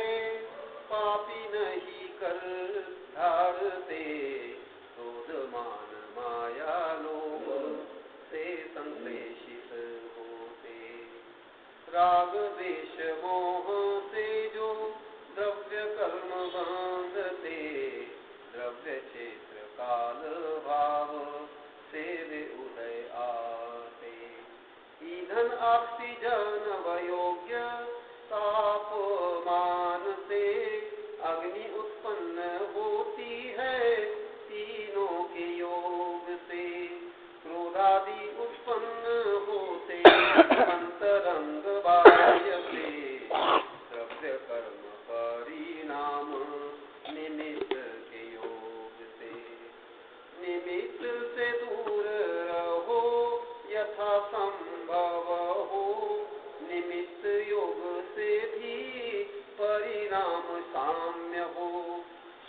पापी नहीं कर धारते, क्रोध मान माया लोभ से संश्लेषित होते, राग द्वेष मोह से जो द्रव्य कर्म बांधते, द्रव्य क्षेत्र काल भाव से वे उदय आते, ईंधन ऑक्सीजन वयोग्य तापमान से अग्नि उत्पन्न होती है, तीनों के योग से क्रोधादि उत्पन्न होते, अंतरंग बाह्य से द्रव्य कर्म परिणाम निमित्त के योग से, निमित्त से दूर रहो यथा संभव हो, निमित्त योग से भी परिणाम साम्य हो,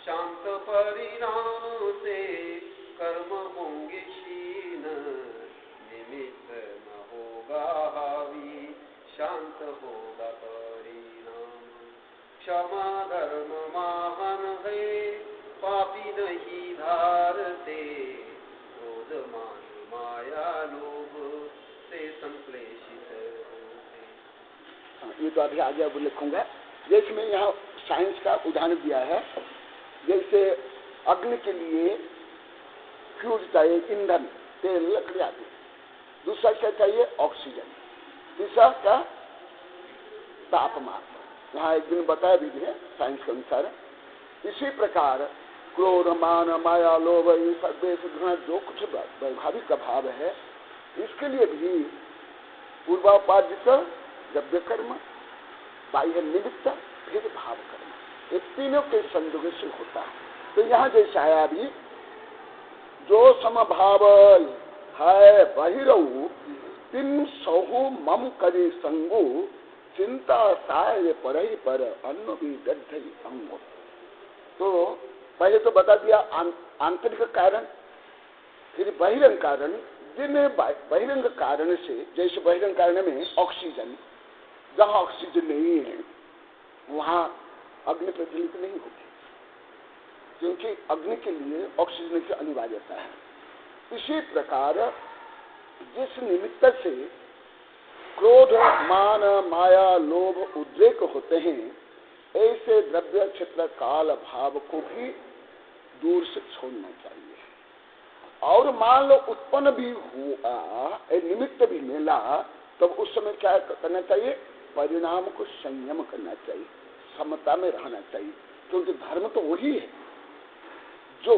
शांत परिणाम से कर्म होंगे क्षीण, निमित्त न होगा हावी शांत होगा परिणाम। क्षमा धर्म महान है पापी नहीं धारते, क्रोध मान माया लोभ से संश्लेषित होते।
ये तो अभी आगे अब लिखूंगा। जैसे मैं यहाँ साइंस का उदाहरण दिया है, जैसे अग्नि के लिए फ्यूज चाहिए, ईंधन, तेल, लकड़ी आदि, दूसरा क्या चाहिए, ऑक्सीजन, तीसरा क्या, तापमान। यहाँ एक दिन बताया भी है साइंस के अनुसार। इसी प्रकार क्रोध मान माया लोभ देश घृणा जो कुछ वैभाविक का भाव है, इसके लिए भी पूर्वापार्जित द्रव्य कर्म, बाह्य निमित्त, फिर भाव कर्म, ये तीनों के संयोग से होता है। तो यहाँ जैसा है अभी, जो समभाव है बहिरऊ तिन सहु मम करे संगु चिंता साय पर ही पर अन्न भी दग्धई अंगो। तो पहले तो बता दिया आंतरिक कारण, फिर बहिरंग कारण। जिन बहिरंग कारण से, जैसे बहिरंग कारण में ऑक्सीजन, जहाँ ऑक्सीजन नहीं है वहाँ अग्नि प्रज्वलित नहीं होगी, क्योंकि अग्नि के लिए ऑक्सीजन की अनिवार्यता है। इसी प्रकार जिस निमित्त से क्रोध मान माया लोभ उद्रेक होते हैं, ऐसे द्रव्य क्षेत्र काल भाव को भी दूर से छोड़ना चाहिए। और मान लो उत्पन्न भी हुआ, निमित्त भी मिला, तब उस समय क्या करना चाहिए, परिणाम को संयम करना चाहिए, समता में रहना चाहिए, क्योंकि धर्म तो वही है जो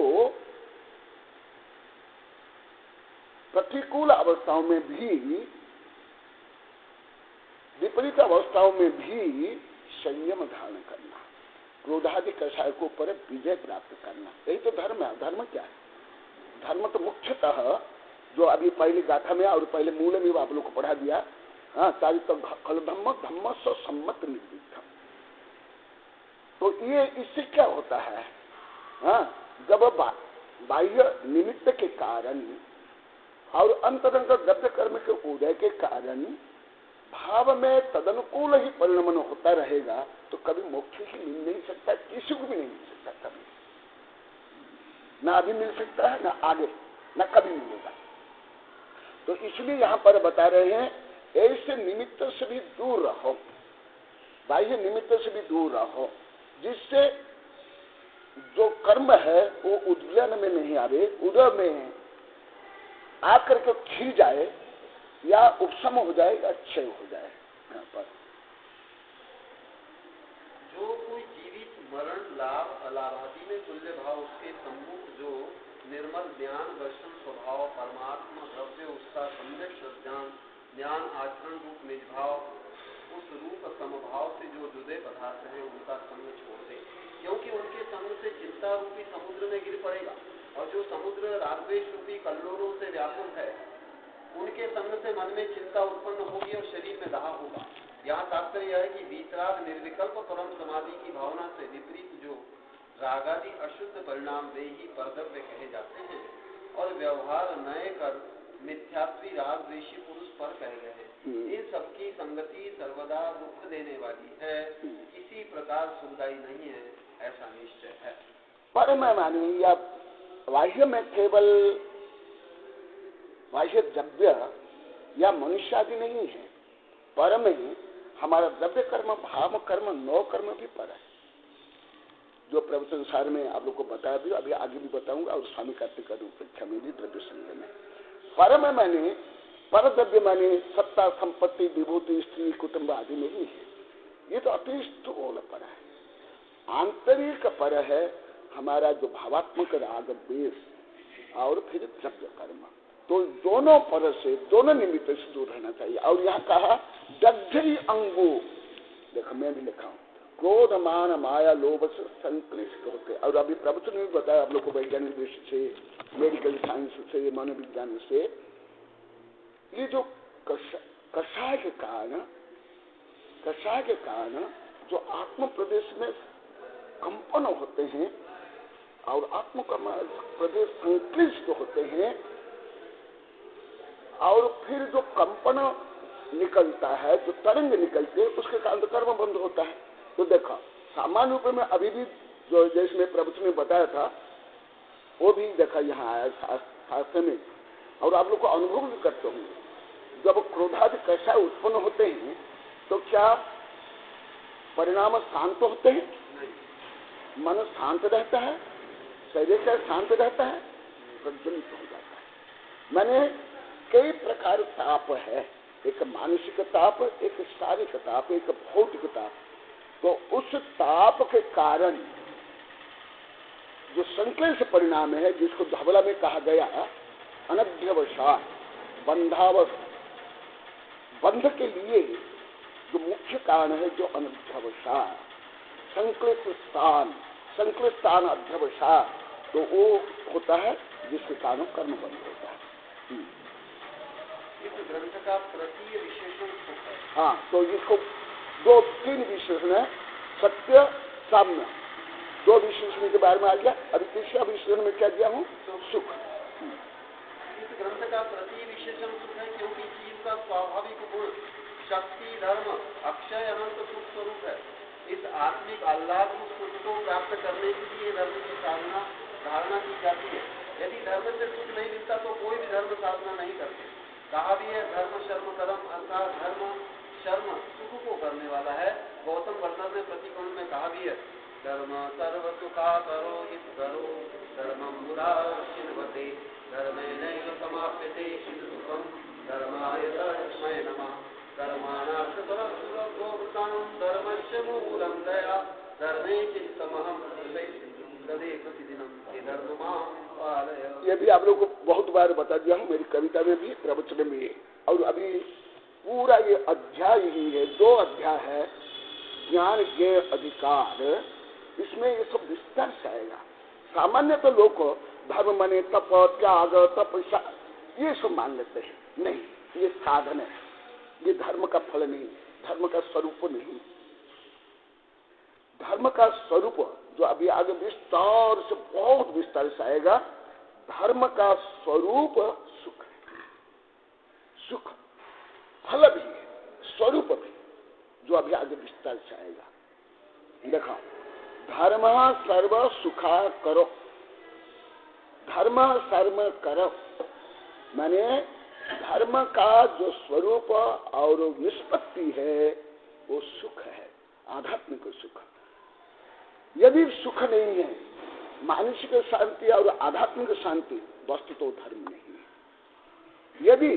प्रतिकूल अवस्थाओं में भी, विपरीत अवस्थाओं में भी संयम धारण करना, क्रोधादि कषाय को ऊपर विजय प्राप्त करना, यही तो धर्म है। धर्म क्या है? धर्म तो मुख्यतः जो अभी पहली गाथा में और पहले मूल में आप लोग को पढ़ा दिया, हाँ, चारित्र खल धम्म धम्म स्व सम्मत निर्विघ्न। तो ये इससे क्या होता है? हाँ, जब बाह्य निमित्त के कारण और अंतरंग गद्य कर्म के उदय के कारण भाव में तदनुकूल ही परिणमन होता रहेगा, तो कभी मोक्ष ही मिल नहीं सकता, किसी को भी नहीं मिल सकता, कभी ना अभी मिल सकता है, ना आगे, ना कभी मिलेगा। तो इसलिए यहां पर बता रहे हैं, ऐसे निमित्त से भी दूर रहो, बाह्य निमित्त से भी दूर रहो, जिससे जो कर्म है वो उद्गलन में नहीं आवे, उदय में आकर के खिल जाए या उपशम हो जाए या क्षय हो जाए। यहाँ पर
जो कोई जीवित मरण लाभ अलाभादी में तुल्य भाव उसके सम्मुख जो निर्मल ज्ञान दर्शन स्वभाव परमात्मा द्रव्य उसका सम्यक श्रद्धान ज्ञान आचरण रूप निज भाव उस रूप समभाव से जो जुदे पदार्थ हैं उनका संग छोड़ दे, क्योंकि उनके संग से चिंता रूपी समुद्र में गिर पड़ेगा, और जो समुद्र रागद्वेष रूपी कल्लोलों से व्याकुल है उनके संग से मन में चिंता उत्पन्न होगी और शरीर में दाह होगा। यहाँ तात्पर्य यह है कि वीतराग निर्विकल्प परम समाधि की भावना से विपरीत जो रागादि अशुद्ध परिणाम वे ही परद्रव्य कहे जाते हैं, और व्यवहार नए कर मिथ्यात्वी राग द्वेषी पुरुष पर कहे गए हैं। इन सबकी संगति सर्वदा दुख देने वाली है, किसी प्रकार सुखदायी नहीं है, ऐसा निश्चय है।
पर मैं मानी या बाह्य में केवल बाह्य द्रव्य या मनुष्य आदि नहीं है, पर में हमारा द्रव्य कर्म भाव कर्म नौ कर्म भी पर है, जो प्रवचन सार में आप लोग को बताया भी, अभी आगे भी बताऊंगा, और स्वामी कार्तिक उपेक्षा में भी द्रव्य संग्रह में पर में मैंने पर द्रव्य मैंने सत्ता संपत्ति विभूति स्त्री कुटुंब आदि में ही है। ये तो अति स्थूल पर है। आंतरिक पर है हमारा जो भावात्मक राग द्वेष और फिर द्रव्य कर्म, तो दोनों पर से दोनों निमित्त से दूर रहना चाहिए। और यहाँ कहा दग्धि अंगो, देखो मैं भी लिखा हूँ, क्रोध मान माया लोभ से संक्लिष्ट होते। और अभी प्रवचन में बताया आप लोग को वैज्ञानिक दृष्टि से, मेडिकल साइंस से, मनोविज्ञान से, ये जो कषाय के कारण जो आत्म प्रदेश में कंपन होते हैं और आत्म प्रदेश संक्लिष्ट होते हैं, और फिर जो कंपन निकलता है, जो तरंग निकलते, उसके कारण कर्म बंद होता है। तो देखो सामान्य रूप में अभी भी जो जैसे मैं प्रवचन में बताया था, वो भी देखा यहाँ आया शास्त्र में, और आप लोग को अनुभव भी करते होंगे। जब क्रोधादि कैसा उत्पन्न होते हैं तो क्या परिणाम शांत होते हैं? मन शांत रहता है, शरीर का शांत रहता है, प्रज्वलित हो जाता है। मैंने कई प्रकार ताप है, एक मानसिक ताप, एक शारीरिक ताप, एक भौतिक ताप। तो उस ताप के कारण जो संक्लेश परिणाम है, जिसको धवला में कहा गया अनध्यवसाय बंध के लिए जो मुख्य कारण है, जो अनध्यवसाय संक्लिष्ट स्थान अध्यवसाय, तो वो होता है जिसके कारण कर्म बंद होता है।
इस ग्रंथ का तृतीय विशेषण है।
हाँ, तो इसको दो तीन विशेषण है, सत्य साम्य, दो विशेषण के बारे में आ गया। अभी तीसरा विशेषण में क्या दिया हूँ? सुख।
इस ग्रंथ का तृतीय विशेषण सुख है, क्योंकि जीव का स्वाभाविक गुण शक्ति धर्म अक्षय अनंत सुख स्वरूप है। इस आत्मिक आह्लाद सुख को प्राप्त करने के लिए धर्म की धारणा की जाती है। यदि धर्म से सुख नहीं मिलता तो कोई भी धर्म साधना नहीं करते। कहा भी है धर्म शर्म कर्म, अर्थात धर्म शर्म सुख को करने वाला है। गौतम वर्णन में प्रतिकोण में कहा भी है धर्म सर्व सुखा करो हित करो धर्मम मुरारिन्वते धर्मे नैव समाप्यते सुखम धर्माय तस्मै नमः धर्माणार्थ परस्परगोप्तां धर्मस्य मूलं दया धर्मे चित्तमहं तदे प्रतिदिनं हे धर्म मां
ये भी आप लोग को बहुत बार बता दिया हूँ, मेरी कविता में भी, प्रवचन में भी। और अभी पूरा ये अध्याय ही है, 2 अध्याय है, ज्ञान ज्ञेय अधिकार। इसमें ये सब विस्तार से आएगा। सामान्य तो लोग को धर्म माने तप, त्याग, तपस्या ये सब मान लेते हैं। नहीं, ये साधन है, ये धर्म का फल नहीं, धर्म का स्वरूप नहीं। धर्म का स्वरूप जो अभी आगे विस्तार से, बहुत विस्तार से आएगा। धर्म का स्वरूप सुख है, सुख फल भी है, स्वरूप भी, जो अभी आगे विस्तार से आएगा। देखो, धर्म सर्व सुखा करो, धर्म सर्व करो माने धर्म का जो स्वरूप और निष्पत्ति है वो सुख है, आध्यात्मिक सुख। यदि सुख नहीं है, मानसिक शांति और आध्यात्मिक शांति, वस्तु तो धर्म नहीं है। यदि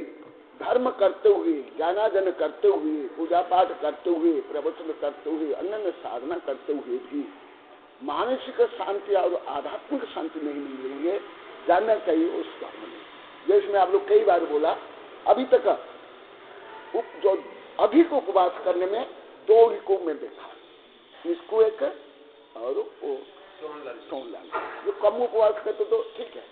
धर्म करते हुए, ज्ञानार्जन करते हुए, पूजा पाठ करते हुए, प्रवचन करते हुए, अन्य साधना करते हुए भी मानसिक शांति और आध्यात्मिक शांति नहीं मिल रही है, जानना चाहिए उस धर्म में। जैसे मैं आप लोग कई बार बोला, अभी तक जो अधिक उपवास करने में 2 ही को मैं देखा, इसको एक और वो सोनलाल। जो कम उपवास करते तो ठीक है,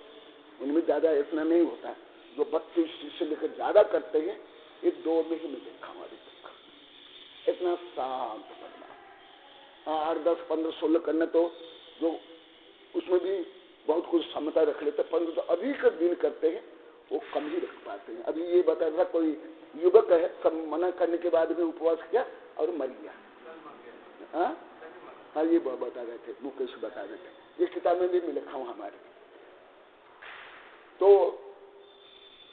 उनमें ज्यादा इतना नहीं होता। जो 32 से लेकर ज्यादा करते हैं, ये 2 में ही मैं देखा हमारे तक। इतना शांत करना, 8, 10, 15, 16 करना तो जो उसमें भी बहुत कुछ क्षमता रख लेते, 15 तो अधिक दिन करते हैं, वो कम ही रख पाते हैं। अभी ये बता रहा, कोई युवक है, सब मना करने के बाद भी उपवास किया और मर गया। हाँ, ये बता रहे थे, मुकेश बता रहे थे, इस किताब में भी मैं लिखा हूं हमारे। तो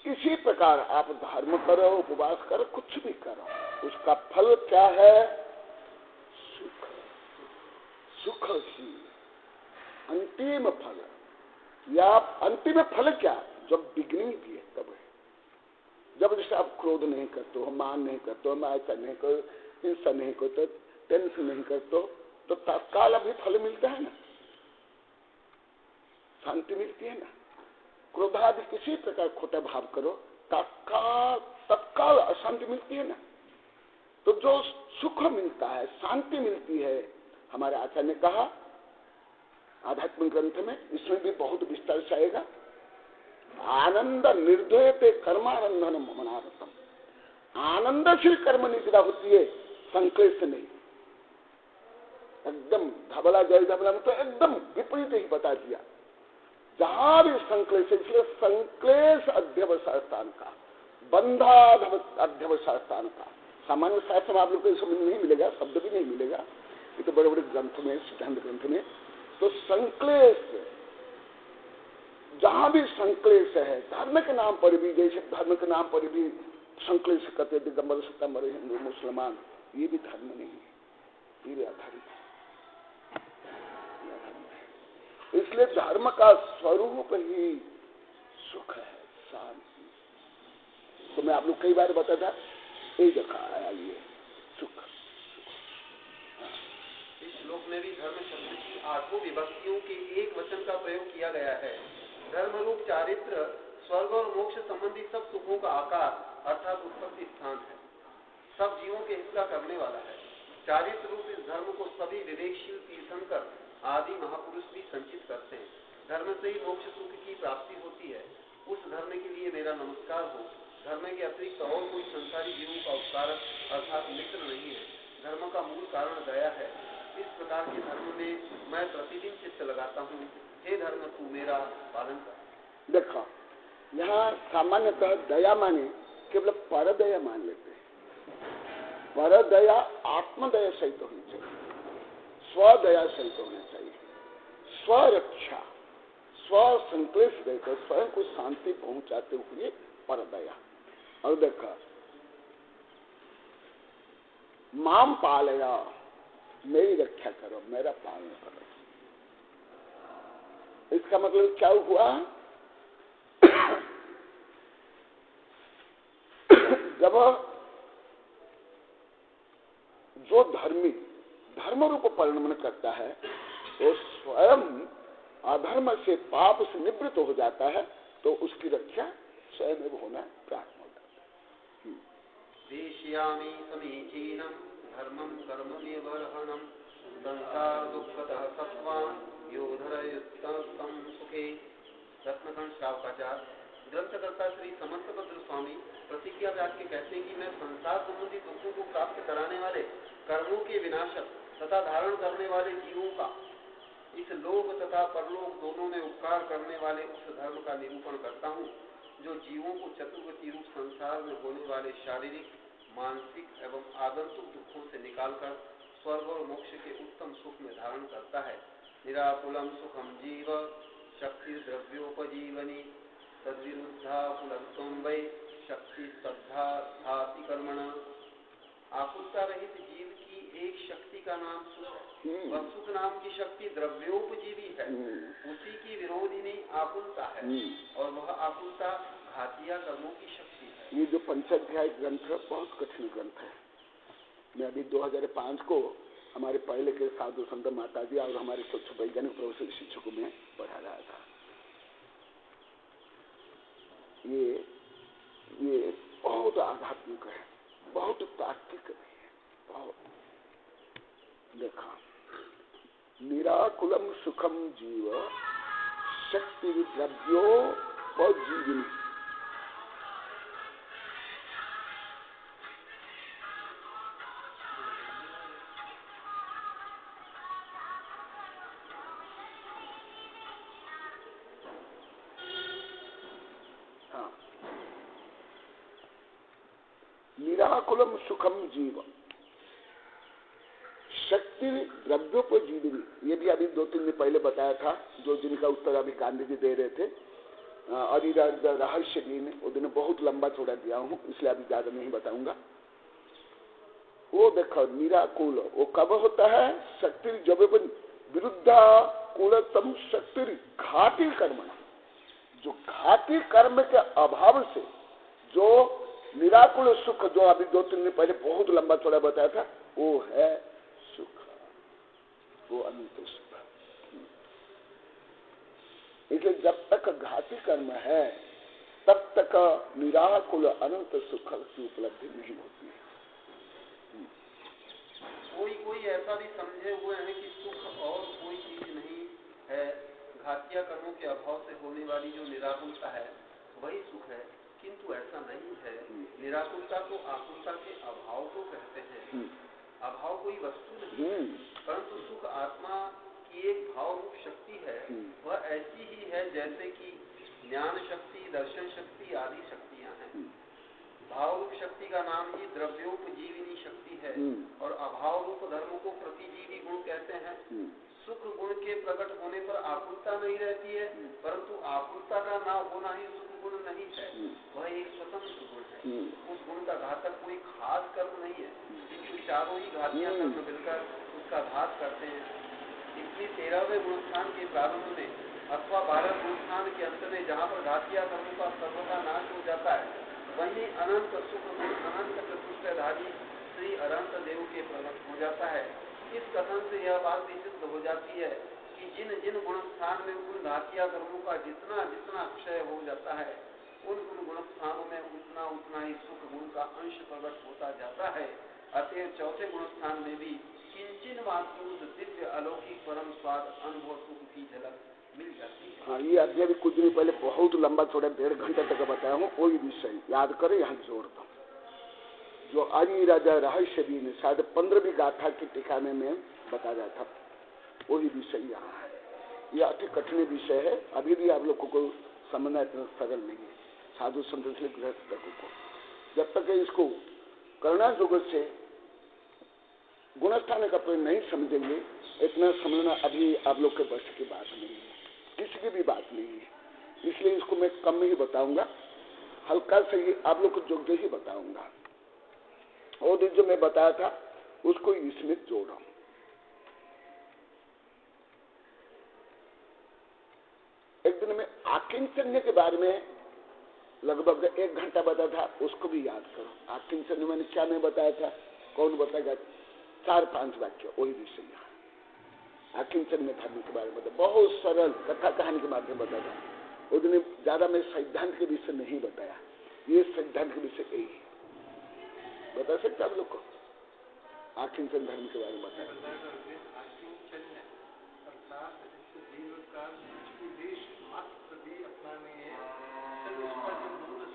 इसी प्रकार आप धर्म करो, उपवास करो, कुछ भी करो, उसका फल क्या है? सुख। सुख ही अंतिम फल। या अंतिम फल क्या? जब बिगनिंग भी है तब है। जब जैसे आप क्रोध नहीं करते हो, मान नहीं करते हो, ऐसा नहीं करो, हिंसा नहीं करते, टेंशन नहीं करते हो, तो तत्काल अभी फल मिलता है ना, शांति मिलती है ना। क्रोधादि किसी प्रकार खोटा भाव करो, तत्काल अशांति मिलती है ना। तो जो सुख मिलता है, शांति मिलती है, हमारे आचार्य ने कहा आध्यात्मिक ग्रंथ में, इसमें भी बहुत विस्तार से आएगा। आनंद निर्दयते कर्मानंदन मनारतम। आनंदशील कर्म निद्रा होती है, संक्लेश नहीं। एकदम धबला जय धबला में तो एकदम विपरीत ही बता दिया। जहां भी संक्लेश, इसलिए संक्लेश अध्यवसाय स्थान का, बंधा अध्यवसाय स्थान का। सामान्य शास्त्र में आप लोग को समझ नहीं मिलेगा, शब्द भी नहीं मिलेगा, ये तो बड़े बड़े ग्रंथ में, सिद्धांत ग्रंथ में। तो संक्लेश, जहां भी संक्लेश है, धर्म के नाम पर भी, जैसे धर्म के नाम पर भी संक्लेश करते, दिगंबर सितंबर हिंदू मुसलमान, ये भी धर्म नहीं है, ये भी अधर्म है। इसलिए धर्म का स्वरूप ही सुख है, शांति। तो मैं आप लोग कई बार बताया था, एक जगह आया ये सुख।
इस श्लोक में भी धर्म शब्द की 8 विभक्तियों के एक वचन का प्रयोग किया गया है। धर्म रूप चारित्र स्वर्ग और मोक्ष संबंधी सब सुखों का आकार अर्थात उत्पत्ति स्थान है, सब जीवों के हित का करने वाला है। चारित्र रूप इस धर्म को सभी विवेकशील तीर्थंकर आदि महापुरुष भी संचित करते हैं। धर्म से ही मोक्ष सुख की प्राप्ति होती है। उस धर्म के लिए मेरा नमस्कार हो। धर्म के अतिरिक्त और कोई संसारी जीवों का उपकारक अर्थात मित्र नहीं है। धर्म का मूल कारण दया है। इस प्रकार के धर्म में मैं प्रतिदिन चित्त लगाता हूँ। हे धर्म, तू मेरा पालन कर।
देखो, यहाँ सामान्यतः दया माने केवल पर दया मान लेते हैं। पर दया आत्मदया सहित होनी चाहिए, स्वदया सहित होनी चाहिए। स्वरक्षा, स्व संक्लेश देकर स्वयं को शांति पहुंचाते हुए पर दया। और देखा, माम पालया, मेरी रक्षा करो, मेरा पालन करो। इसका मतलब क्या हुआ? जब जो धर्मी धर्म रूप परिणमन करता है, वो स्वयं अधर्म से, पाप से निवृत्त हो जाता है तो उसकी रक्षा स्वयं होना प्राप्त हो जाता है।
वेश्यामि समीचीनं धर्मं कर्म निवर्हणं संसार दुःखतः सत्त्वान् योधरयुक्तं सुखे। रत्नखंड श्रावकाचार। ग्रंथकर्ता श्री समर्थ भद्र स्वामी प्रतिज्ञा वाक्य कहते हैं कि मैं संसार संबंधी दुखों को प्राप्त कराने वाले कर्मों के विनाशक तथा धारण करने वाले जीवों का इस लोक तथा परलोक दोनों में उपकार करने वाले उस धर्म का निरूपण करता हूँ जो जीवों को चतुर्गति रूप संसार में होने वाले शारीरिक, मानसिक एवं आगंतुक दुखों से निकालकर स्वर्ग और मोक्ष के उत्तम सुख में धारण करता है। निराकुलम सुखम जीव शक्ति द्रव्योपजीवनी तद्विरुद्धा कुलत्वं वै शक्ति श्रद्धा धाति कर्मण। आकुलता रहित जीव की एक शक्ति का नाम सुख है। वह सुख नाम की शक्ति द्रव्योपजीवी है, उसी की विरोधिनी आकुलता है और वह आकुलता घातिया कर्मों की शक्ति है।
ये जो पंचाध्याय ग्रंथ बहुत कठिन ग्रंथ है। मैं अभी 2005 को हमारे पहले के साधु संत माता जी और हमारे कुछ वैज्ञानिक प्रोफेसर शिक्षकों में पढ़ा रहा था। ये बहुत आध्यात्मिक है, बहुत तार्किक है, बहुत। देखा, निराकुलम सुखम जीव शक्ति द्रव्यो जीविनी। निराकुलम सुखम जीव शक्ति द्रव्योपजीविनी। ये भी अभी 2-3 दिन पहले बताया था, जो जिनका उत्तर अभी गांधी जी दे रहे थे। रहस्य दिन वो दिन बहुत लंबा छोड़ा दिया हूँ, इसलिए अभी ज्यादा नहीं बताऊंगा। वो देखो निराकुल वो कब होता है? शक्ति जब विरुद्धा कुलतम शक्ति घाती कर्म। जो घाती कर्म के अभाव से जो निराकुल सुख, जो अभी 2-3 दिन पहले बहुत लंबा चौड़ा बताया था, वो है सुख, वो अनंत सुख। इसलिए जब तक घाती कर्म है तब तक निराकुल अनंत सुख की उपलब्धि नहीं होती है।
कोई ऐसा भी समझे हुए हैं कि सुख और कोई चीज नहीं है, घातिया कर्मों के अभाव से होने वाली जो निराकुलता है वही सुख है, किंतु ऐसा नहीं है। निराकुलता तो आकुलता के अभाव को कहते हैं। अभाव कोई वस्तु नहीं, परंतु सुख आत्मा की एक भाव रूप शक्ति है। वह ऐसी ही है जैसे कि ज्ञान शक्ति, दर्शन शक्ति आदि शक्तियां हैं। भाव रूप शक्ति का नाम ही द्रव्योपजीविनी शक्ति है और अभाव रूप धर्म को प्रतिजीवी गुण कहते हैं। सुख गुण के प्रकट होने पर आकुलता नहीं रहती है, परंतु आकुलता का ना होना ही सुख गुण नहीं है। वह एक स्वतंत्र गुण है। उस गुण का घातक कोई खास कर्म नहीं है, क्योंकि चारों ही घातियां कर्म मिलकर उसका घात करते हैं। इसलिए 13वें गुणस्थान के प्रारंभ में अथवा 12 गुणस्थान के अंत में जहाँ पर घातिया कर्मों का सर्वथा नाश हो जाता है, वहीं अनंत सुख गुण अनंत चतुष्टयधारी श्री अनंत देव के प्रकट हो जाता है। इस कथन से यह बात भी सिद्ध हो जाती है कि जिन जिन गुण स्थान में उन घातिया कर्मों का जितना जितना क्षय हो जाता है, उन गुण स्थानों में उतना उतना ही सुख गुण का अंश प्रकट होता जाता है। अतः चौथे गुण स्थान में भी किंचन मात्र दिव्य अलौकिक परम स्वाद अनुभव सुख की झलक मिल जाती है।
हाँ, ये अध्याय भी कुछ दिन पहले बहुत लंबा छोड़ा 1.5 घंटे तक बताया हूँ। वही विषय याद करें, यहाँ जोड़ता हूँ। जो आदि राजा रहस्य भी ने शायद 15वीं गाथा के टिकाने में बताया था, वही विषय यहाँ है। यह अति कठिन विषय है, अभी भी आप लोगों को समझना इतना सरल नहीं है। साधु संत से गृहस्थ तक को जब तक इसको करना जगत से गुणस्थान का प्रयोग नहीं समझेंगे, इतना समझना अभी आप लोग के बस की बात नहीं है, किसी की भी बात नहीं है। इसलिए इसको मैं कम में ही बताऊंगा, हल्का से ही आप लोग को जोड़ ही बताऊंगा। और जो मैं बताया था उसको इसमें जोड़ा। एक दिन में आकिंचन्य के बारे में लगभग 1 घंटा बताया था, उसको भी याद करो। आकिंचन्य मैंने क्या नहीं बताया था, कौन बताएगा? 4-5 वाक्य, वही विषय। आकिंचन में धर्म के बारे में बताया, बहुत सरल कथा कहानी के माध्यम बताया। उसने ज्यादा में सिद्धांत के विषय नहीं बताया, ये सिद्धांत के विषय यही है। बता सकते आप लोग को आकिंचन धर्म के बारे में बताया?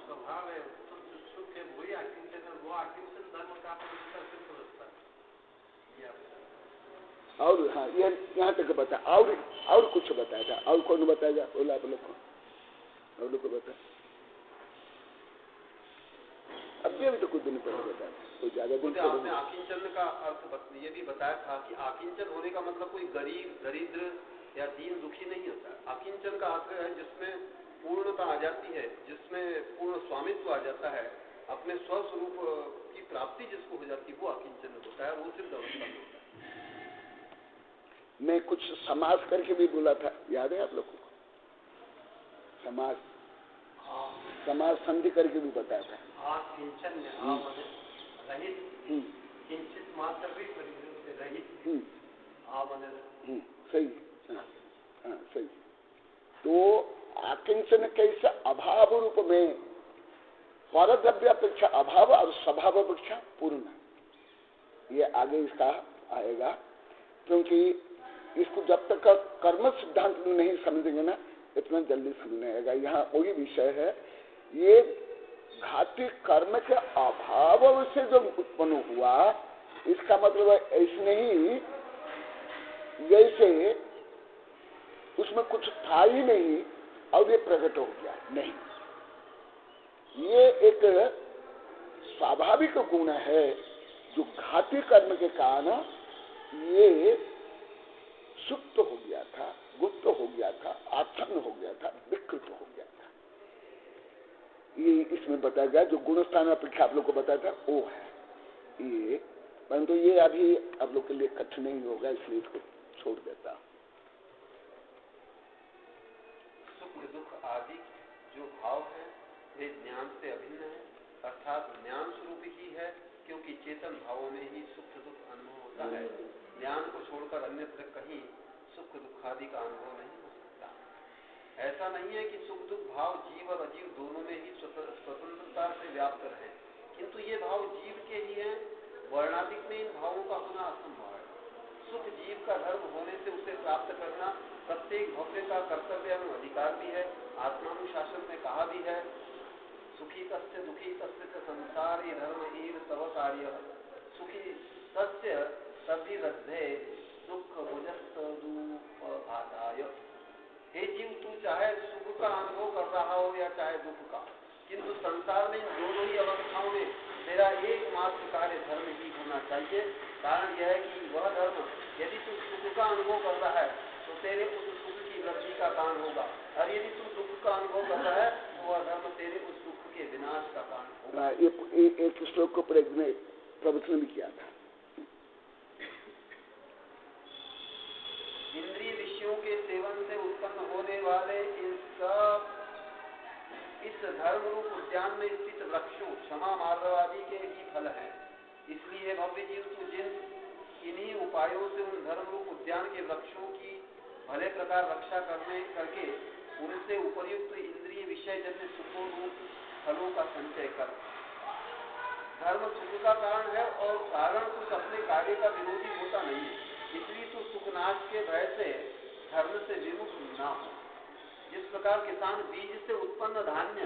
स्वभाव है, सुख है, वही आकिंचन है। वो आकिंचन धर्म का सिद्ध होता है।
और हाँ, ये यहाँ तक बता। और कुछ बताया था? और कौन बताएगा? बोला आप लोग को, और लोग को बताया। अभी तो कुछ दिन पहले बताया, कोई ज्यादा दिन पहले।
आपने आकिंचन का अर्थ ये भी बताया था कि आकिंचन होने का मतलब कोई गरीब, दरिद्र या दीन दुखी नहीं होता। आकिंचन का अर्थ है जिसमें पूर्णता आ जाती है, जिसमें पूर्ण स्वामित्व आ जाता है, अपने स्वस्वरूप की प्राप्ति जिसको हो जाती है, वो आकिंचन होता है, वो सिद्ध अवस्था में होता है।
मैं कुछ समाज करके भी बोला था, याद है आप लोगों को? समाज संधि करके भी बताया था।
किंचन रहित, किंचित मात्र भी रहित।
सही, हाँ सही। तो आकिंचन कैसे अभाव रूप में, परद्रव्य अपेक्षा अभाव और स्वभाव अपेक्षा पूर्ण, ये आगे इसका आएगा। क्योंकि इसको जब तक कर्म सिद्धांत में नहीं समझेंगे ना, इतना जल्दी समझ नहीं आएगा। यहाँ वही विषय है, ये घाती कर्म के अभाव से जो उत्पन्न हुआ, इसका मतलब ऐसे नहीं जैसे उसमें कुछ था ही नहीं और ये प्रकट हो गया, नहीं। ये एक स्वाभाविक गुण है जो घाती कर्म के कारण ये सुप्त हो गया था, गुप्त हो गया था, आच्छन्न हो गया था, विकृत हो गया था। ये इसमें बताया गया, जो गुण स्थान अपेक्षा आप लोग को बताया था वो है ये। परंतु ये अभी आप लोग के लिए कठिन नहीं होगा, इसलिए इसको छोड़ देता।
सुख दुख आदि जो भाव है वे ज्ञान से अभिन्न है, अर्थात ज्ञान स्वरूप ही है, क्योंकि चेतन भावों में ही सुख दुख अनुभव होता है। ज्ञान को छोड़कर अन्यत्र कहीं सुख दुख आदि का अनुभव नहीं हो सकता। ऐसा नहीं है कि सुख दुख भाव जीव और अजीव दोनों में ही स्वतंत्रता से व्याप्त रहे, किंतु ये भाव जीव के ही हैं, वर्णाधिक में इन भावों का होना असंभव है। सुख जीव का धर्म होने से उसे प्राप्त करना प्रत्येक भव्य का कर्तव्य एवं अधिकार भी है। आत्मानुशासन में कहा भी है, सुखी तस्य दुखी तस्य संसारी धर्म ईव तव कार्य, सुखी तस्य तभी रद्धे दुख भुजस्तूप आदाय। हे जीव, तू चाहे सुख का अनुभव कर रहा हो या चाहे दुख का, किंतु संसार में इन दोनों ही अवस्थाओं में तेरा एकमात्र कार्य धर्म ही होना चाहिए। कारण यह है कि वह धर्म, यदि तू सुख का अनुभव कर रहा है तो तेरे उस सुख की वृद्धि का कारण होगा, और यदि तू दुख का अनुभव कर रहा है तो वह धर्म तेरे उस दुख के विनाश का कारण होगा।
एक श्लोक को प्रवचन भी किया था।
इंद्रिय विषयों के सेवन से उत्पन्न होने वाले इस धर्म रूप उद्यान में स्थित वृक्षों क्षमा मार्गवादी के ही फल है। इसलिए भव्य जीव तू जिन इन्हीं उपायों से उन धर्म रूप उद्यान के वृक्षों की भले प्रकार रक्षा करके उनसे उपयुक्त इंद्रिय विषय जन्य सुखों रूप फलों का संचय कर। धर्म सुख का कारण है और कारण कुछ अपने कार्य का विरोधी होता नहीं है, इसलिए तो सुखनाश के भय से धर्म से विमुख न हो। जिस प्रकार किसान बीज से उत्पन्न धान्य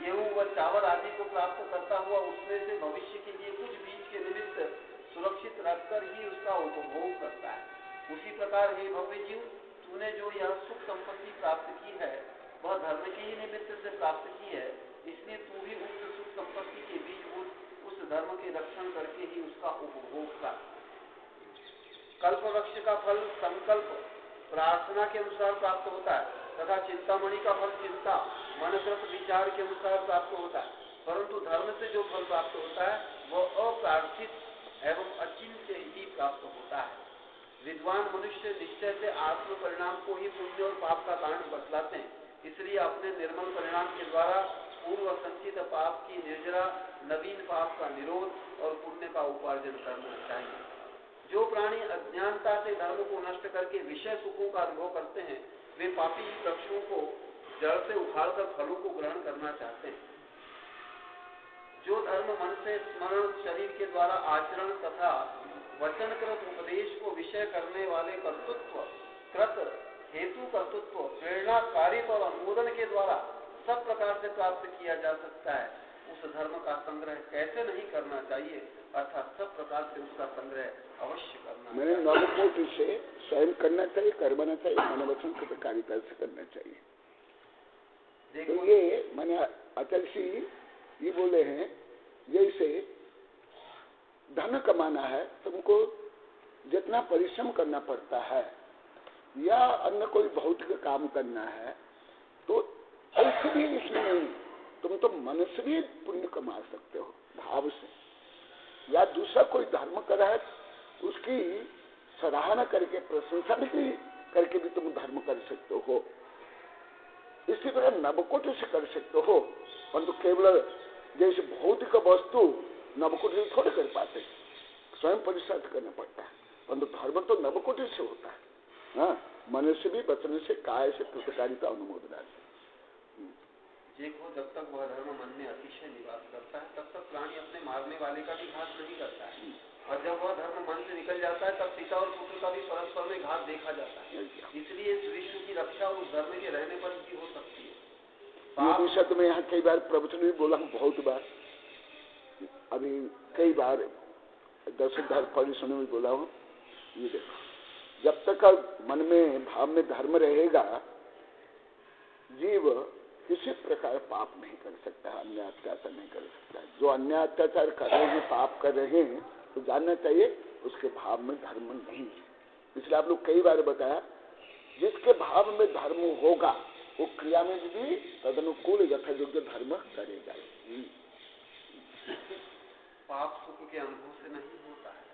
गेहूं व चावल आदि को प्राप्त करता हुआ उसमें से भविष्य के लिए कुछ बीज के निमित्त सुरक्षित रखकर ही उसका उपभोग करता है, उसी प्रकार हे भव्य जीव, तूने जो यह सुख संपत्ति प्राप्त की है वह धर्म के ही निमित्त से प्राप्त की है, इसलिए तू भी उस सुख संपत्ति के बीज उस धर्म के रक्षण करके ही उसका उपभोग कर। कल्प वृक्ष का फल संकल्प प्रार्थना के अनुसार प्राप्त होता है तथा चिंतामणि का फल चिंता मनकृत विचार के अनुसार प्राप्त होता है, परंतु धर्म से जो फल प्राप्त होता है वह अप्रार्थित एवं अचिंत्य ही प्राप्त होता है। विद्वान मनुष्य निश्चय से आत्म परिणाम को ही पुण्य और पाप का कारण बतलाते हैं, इसलिए अपने निर्मल परिणाम के द्वारा पूर्व संचित पाप की निर्जरा, नवीन पाप का निरोध और पुण्य का उपार्जन करना चाहिए। जो प्राणी अज्ञानता से धर्म को नष्ट करके विषय सुखों का अनुभव करते हैं, वे पापी वृक्षों को जड़ से उखाड़कर फलों को ग्रहण करना चाहते हैं। जो धर्म मन से स्मरण, शरीर के द्वारा आचरण तथा वचनकृत उपदेश को विषय करने वाले कर्तृत्व, कृत, हेतु कर्तृत्व, प्रेरणा, कार्य और अनुमोदन के द्वारा सब प्रकार से प्राप्त किया जा सकता है, उस धर्म का संग्रह कैसे नहीं करना चाहिए, अर्थात सब प्रकार से उसका संग्रह अवश्य करना
मैंने नवकोटि से स्वयं करना चाहिए, करवाना चाहिए, मनोवचन की प्रकारिता से करना चाहिए। तो ये मैंने अटल सिंह ये बोले हैं, जैसे धन कमाना है तुमको जितना परिश्रम करना पड़ता है या अन्य कोई भौतिक काम करना है, तो ऐसे भी इसमें नहीं, तुम तो मन से भी पुण्य कमा सकते हो भाव से, या दूसरा कोई धर्म करा है उसकी सराहना करके, प्रशंसा भी करके भी तुम धर्म कर सकते हो। इसी तरह नवकोटि से कर सकते हो, परंतु केवल जैसे भौतिक वस्तु नवकोटि से थोड़े कर पाते, स्वयं परिश्रम करना पड़ता है, परंतु धर्म तो नवकोटि से होता है। हाँ, मन से भी, वचन से, काय से, प्रतिकारिता, अनुमोदना से।
देखो, जब तक वह धर्म मन में अतिशय निवास करता है तब तक प्राणी अपने मारने वाले का भी घात नहीं करता है, और जब वह धर्म मन से निकल जाता है तब पिता और पुत्र का भी परस्पर में घात देखा जाता है। इसलिए इस विश्व की रक्षा उस धर्म के रहने पर ही हो सकती है।
ये विषय तो मैं यहाँ कई बार प्रवचन भी बोला हूँ, बहुत बार, अभी कई बार दशों परिश्रम में बोला हूँ। ये देखो, जब तक मन में भाव में धर्म रहेगा, जीव किसी प्रकार पाप नहीं कर सकता, अन्य अत्याचार नहीं कर सकता। जो अन्य अत्याचार कर रहे हैं, पाप कर रहे हैं, तो जानना चाहिए उसके भाव में धर्म नहीं है। इसलिए आप लोग कई बार बताया, जिसके भाव में धर्म होगा वो क्रिया में भी तदनुकूल यथा योग्य धर्म करेगा।
पाप सुख के अनुभव से नहीं होता है,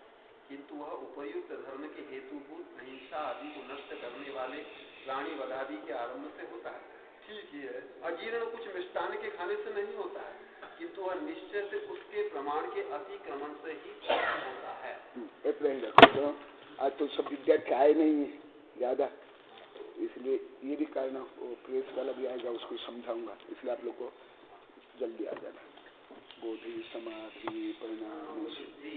किंतु वह उपयुक्त धर्म के हेतुभूत अहिंसा आदि को नष्ट करने वाले प्राणी वधादि के आरंभ से होता है। ठीक ही है, अजीर्ण कुछ मिष्टान के खाने से नहीं होता है, किंतु वह निश्चय से उसके प्रमाण के अतिक्रमण से ही होता है।
तो आज तो सब विद्यार्थी आए नहीं है ज्यादा, इसलिए ये भी कारण, वो प्रेस वाला भी आएगा, उसको समझाऊंगा, इसलिए आप लोग को जल्दी आ जाना। बोधि समाधि परिणाम सिद्धि